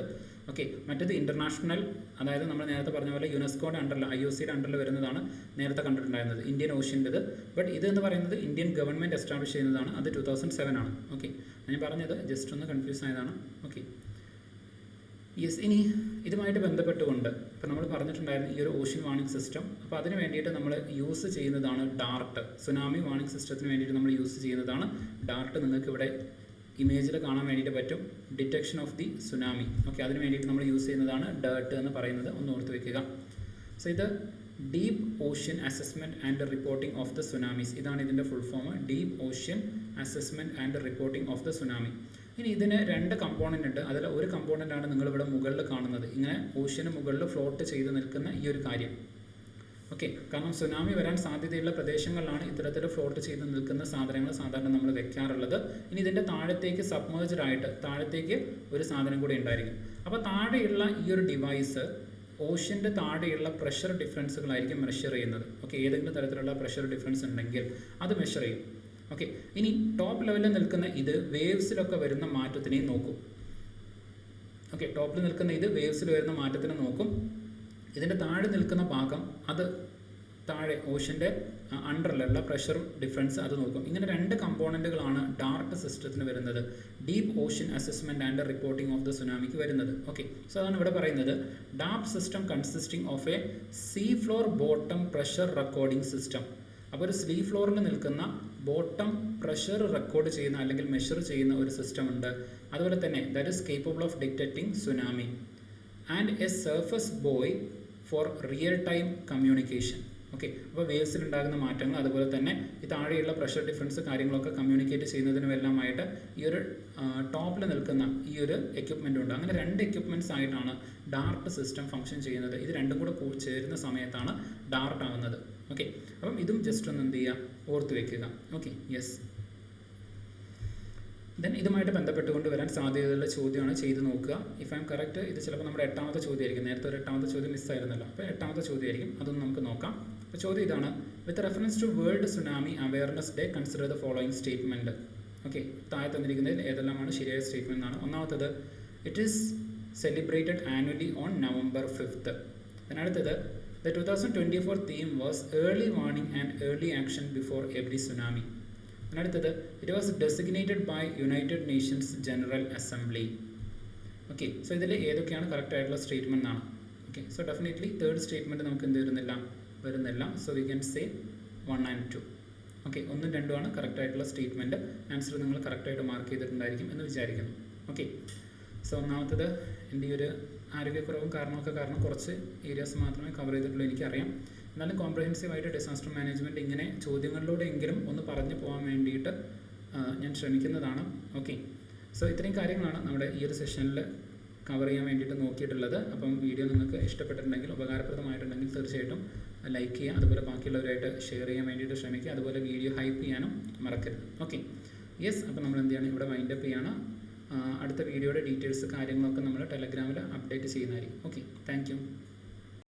Speaker 1: ഓക്കെ, മറ്റേത് ഇൻ്റർനാഷണൽ, അതായത് നമ്മൾ നേരത്തെ പറഞ്ഞ പോലെ യുനെസ്കോയുടെ അണ്ടറിൽ, IOCയുടെ അണ്ടറിൽ വരുന്നതാണ് നേരത്തെ കണ്ടിട്ടുണ്ടായിരുന്നത് ഇന്ത്യൻ ഓഷ്യൻ്റെത്. ബട്ട് ഇത് എന്ന് പറയുന്നത് ഇന്ത്യൻ ഗവൺമെൻറ് എസ്റ്റാബ്ലിഷ് ചെയ്യുന്നതാണ്, അത് 2007 ആണ്. ഓക്കെ, ഞാൻ പറഞ്ഞത് ജസ്റ്റ് ഒന്ന് കൺഫ്യൂസ് ആയതാണ്. Okay, yes. ഇനി ഇതുമായിട്ട് ബന്ധപ്പെട്ടുകൊണ്ട് ഇപ്പോൾ നമ്മൾ പറഞ്ഞിട്ടുണ്ടായിരുന്നു ഈ ഒരു ഓഷ്യൻ വാർണിംഗ് സിസ്റ്റം. അപ്പോൾ അതിന് വേണ്ടിയിട്ട് നമ്മൾ യൂസ് ചെയ്യുന്നതാണ് ഡാർട്ട്. സുനാമി വാർണിംഗ് സിസ്റ്റത്തിന് വേണ്ടിയിട്ട് നമ്മൾ യൂസ് ചെയ്യുന്നതാണ് ഡാർട്ട്. നിങ്ങൾക്ക് ഇവിടെ ഇമേജിൽ കാണാൻ വേണ്ടിയിട്ട് പറ്റും, detection of the tsunami. Okay, അതിന് വേണ്ടിയിട്ട് നമ്മൾ യൂസ് ചെയ്യുന്നതാണ് ഡേർട്ട് എന്ന് പറയുന്നത്, ഒന്ന് ഓർത്ത് വയ്ക്കുക. സോ ഇത് deep ocean assessment and reporting of the സുനാമീസ്, ഇതാണ് ഇതിൻ്റെ full form, deep ocean assessment and reporting of the tsunami. ഇനി ഇതിന് 2 കമ്പോണൻ്റ് ഉണ്ട്. അതിൽ ഒരു കമ്പോണൻ്റാണ് നിങ്ങളിവിടെ മുകളിൽ കാണുന്നത്, ഇങ്ങനെ ഓഷ്യന് മുകളിൽ ഫ്ലോട്ട് ചെയ്ത് നിൽക്കുന്ന ഈ ഒരു കാര്യം. ഓക്കെ, കാരണം സുനാമി വരാൻ സാധ്യതയുള്ള പ്രദേശങ്ങളിലാണ് ഇത്തരത്തിൽ ഫ്ലോട്ട് ചെയ്ത് നിൽക്കുന്ന സാധനങ്ങൾ സാധാരണ നമ്മൾ വെക്കാറുള്ളത്. ഇനി ഇതിൻ്റെ താഴത്തേക്ക് സബ്മേർജ്ഡ് ആയിട്ട് താഴത്തേക്ക് ഒരു സാധനം കൂടി ഉണ്ടായിരിക്കും. അപ്പോൾ താഴെയുള്ള ഈ ഒരു ഡിവൈസ് ഓഷ്യൻ്റെ താഴെയുള്ള പ്രഷർ ഡിഫറൻസുകളായിരിക്കും മെഷർ ചെയ്യുന്നത്. ഓക്കെ, ഏതെങ്കിലും തരത്തിലുള്ള പ്രഷർ ഡിഫറൻസ് ഉണ്ടെങ്കിൽ അത് മെഷർ ചെയ്യും. ഓക്കെ, ഇനി ടോപ്പ് ലെവലിൽ നിൽക്കുന്ന ഇത് വേവ്സിലൊക്കെ വരുന്ന മാറ്റത്തിനെയും നോക്കും. ഓക്കെ, ടോപ്പിൽ നിൽക്കുന്ന ഇത് വേവ്സിൽ വരുന്ന മാറ്റത്തിനെ നോക്കും. ഇതിൻ്റെ താഴെ നിൽക്കുന്ന ഭാഗം, അത് താഴെ ഓഷ്യൻ്റെ അണ്ടറിലുള്ള പ്രഷർ ഡിഫറൻസ് അത് നോക്കും. ഇങ്ങനെ 2 കമ്പോണൻറ്റുകളാണ് ഡാർട്ട് സിസ്റ്റത്തിന് വരുന്നത്, deep ocean assessment and reporting of the സുനാമിക്ക് വരുന്നത്. ഓക്കെ, സോ അതാണ് ഇവിടെ പറയുന്നത്, DART system consisting of a sea floor bottom pressure recording system. അപ്പോൾ ഒരു സീ ഫ്ലോറിൽ നിൽക്കുന്ന ബോട്ടം പ്രഷർ റെക്കോർഡ് ചെയ്യുന്ന അല്ലെങ്കിൽ മെഷർ ചെയ്യുന്ന ഒരു സിസ്റ്റം ഉണ്ട്. അതുപോലെ തന്നെ that is capable of detecting tsunami and a surface buoy for real time communication. Okay, അപ്പോൾ വേവ്സിൽ ഉണ്ടാകുന്ന മാറ്റങ്ങൾ, അതുപോലെ തന്നെ ഈ താഴെയുള്ള പ്രഷർ ഡിഫറൻസ് കാര്യങ്ങളൊക്കെ കമ്മ്യൂണിക്കേറ്റ് ചെയ്യുന്നതിനുമെല്ലാമായിട്ട് ഈ ഒരു ടോപ്പിൽ നിൽക്കുന്ന ഈ ഒരു എക്യുപ്മെൻ്റ് ഉണ്ട്. അങ്ങനെ 2 എക്യുപ്മെൻറ്റ്സ് ആയിട്ടാണ് ഡാർട്ട് സിസ്റ്റം ഫംഗ്ഷൻ ചെയ്യുന്നത്. ഇത് രണ്ടും കൂടെ ചേരുന്ന സമയത്താണ് ഡാർട്ട് ആവുന്നത്. ഓക്കെ, അപ്പം ഇതും ജസ്റ്റ് ഒന്ന് എന്ത് ചെയ്യുക, ഓർത്ത് വെക്കുക. Okay, yes. ദെൻ ഇതുമായിട്ട് ബന്ധപ്പെട്ടുകൊണ്ട് വരാൻ സാധ്യതയുള്ള ചോദ്യമാണ്, ചെയ്ത് നോക്കുക. ഇഫ് ഐ എം കറക്റ്റ്, ഇത് ചിലപ്പോൾ നമ്മുടെ 8ാമത്തെ ചോദ്യമായിരിക്കും. നേരത്തെ ഒരു 8ാമത്തെ ചോദ്യം മിസ്സായിരുന്നല്ലോ, അപ്പോൾ 8ാമത്തെ ചോദ്യമായിരിക്കും. അതൊന്ന് നമുക്ക് നോക്കാം. അപ്പോൾ ചോദ്യം ഇതാണ്, with reference to World Tsunami Awareness Day consider the following statement. Okay, താഴെ തന്നിരിക്കുന്നതിൽ ഏതെല്ലാമാണ് ശരിയായ സ്റ്റേറ്റ്മെൻ്റ് എന്നാണ്. ഒന്നാമത്തത്, it is celebrated annually on November 5th. അടുത്തത്, the 2024 theme was early warning and early action before every tsunami. അടുത്തത്, it was designated by United Nations General Assembly. Okay, so ഇതിൽ ഏതൊക്കെയാണ് കറക്റ്റ് ആയിട്ടുള്ള സ്റ്റേറ്റ്മെൻ്റ് എന്നാണ്. Okay, so definitely third statement നമുക്ക് എന്ത് വരുന്നില്ല. So we can say 1 and 2. Okay, 1ഉം 2ഉം ആണ് കറക്റ്റ് ആയിട്ടുള്ള സ്റ്റേറ്റ്മെൻറ്റ്. ആൻസർ നിങ്ങൾ കറക്റ്റായിട്ട് മാർക്ക് ചെയ്തിട്ടുണ്ടായിരിക്കും എന്ന് വിചാരിക്കുന്നു. ഓക്കെ, സോ ഒന്നാമത്തത്, എൻ്റെ ഈ ഒരു ആരോഗ്യക്കുറവും കാരണം കുറച്ച് ഏരിയാസ് മാത്രമേ കവർ ചെയ്തിട്ടുള്ളൂ, എനിക്കറിയാം. എന്നാലും കോംപ്രഹെൻസീവായിട്ട് ഡിസാസ്റ്റർ മാനേജ്മെൻറ്റ് ഇങ്ങനെ ചോദ്യങ്ങളിലൂടെ എങ്കിലും ഒന്ന് പറഞ്ഞു പോകാൻ വേണ്ടിയിട്ട് ഞാൻ ശ്രമിക്കുന്നതാണ്. ഓക്കെ, സോ ഇത്രയും കാര്യങ്ങളാണ് നമ്മുടെ ഈ ഒരു സെഷനിൽ കവർ ചെയ്യാൻ വേണ്ടിയിട്ട് നോക്കിയിട്ടുള്ളത്. അപ്പം വീഡിയോ നിങ്ങൾക്ക് ഇഷ്ടപ്പെട്ടിട്ടുണ്ടെങ്കിൽ, ഉപകാരപ്രദമായിട്ടുണ്ടെങ്കിൽ തീർച്ചയായിട്ടും ലൈക്ക് ചെയ്യുക, അതുപോലെ ബാക്കിയുള്ളവരായിട്ട് ഷെയർ ചെയ്യാൻ വേണ്ടിയിട്ട് ശ്രമിക്കുക, അതുപോലെ വീഡിയോ ഹൈപ്പ് ചെയ്യാനും മറക്കരുത്. Okay, yes. അപ്പോൾ നമ്മൾ എന്ത് ചെയ്യണം, ഇവിടെ വൈൻഡപ്പ് ചെയ്യണം. അടുത്ത വീഡിയോയുടെ ഡീറ്റെയിൽസ് കാര്യങ്ങളൊക്കെ നമ്മൾ ടെലഗ്രാമിൽ അപ്ഡേറ്റ് ചെയ്യുന്നതായിരിക്കും. Okay, thank you.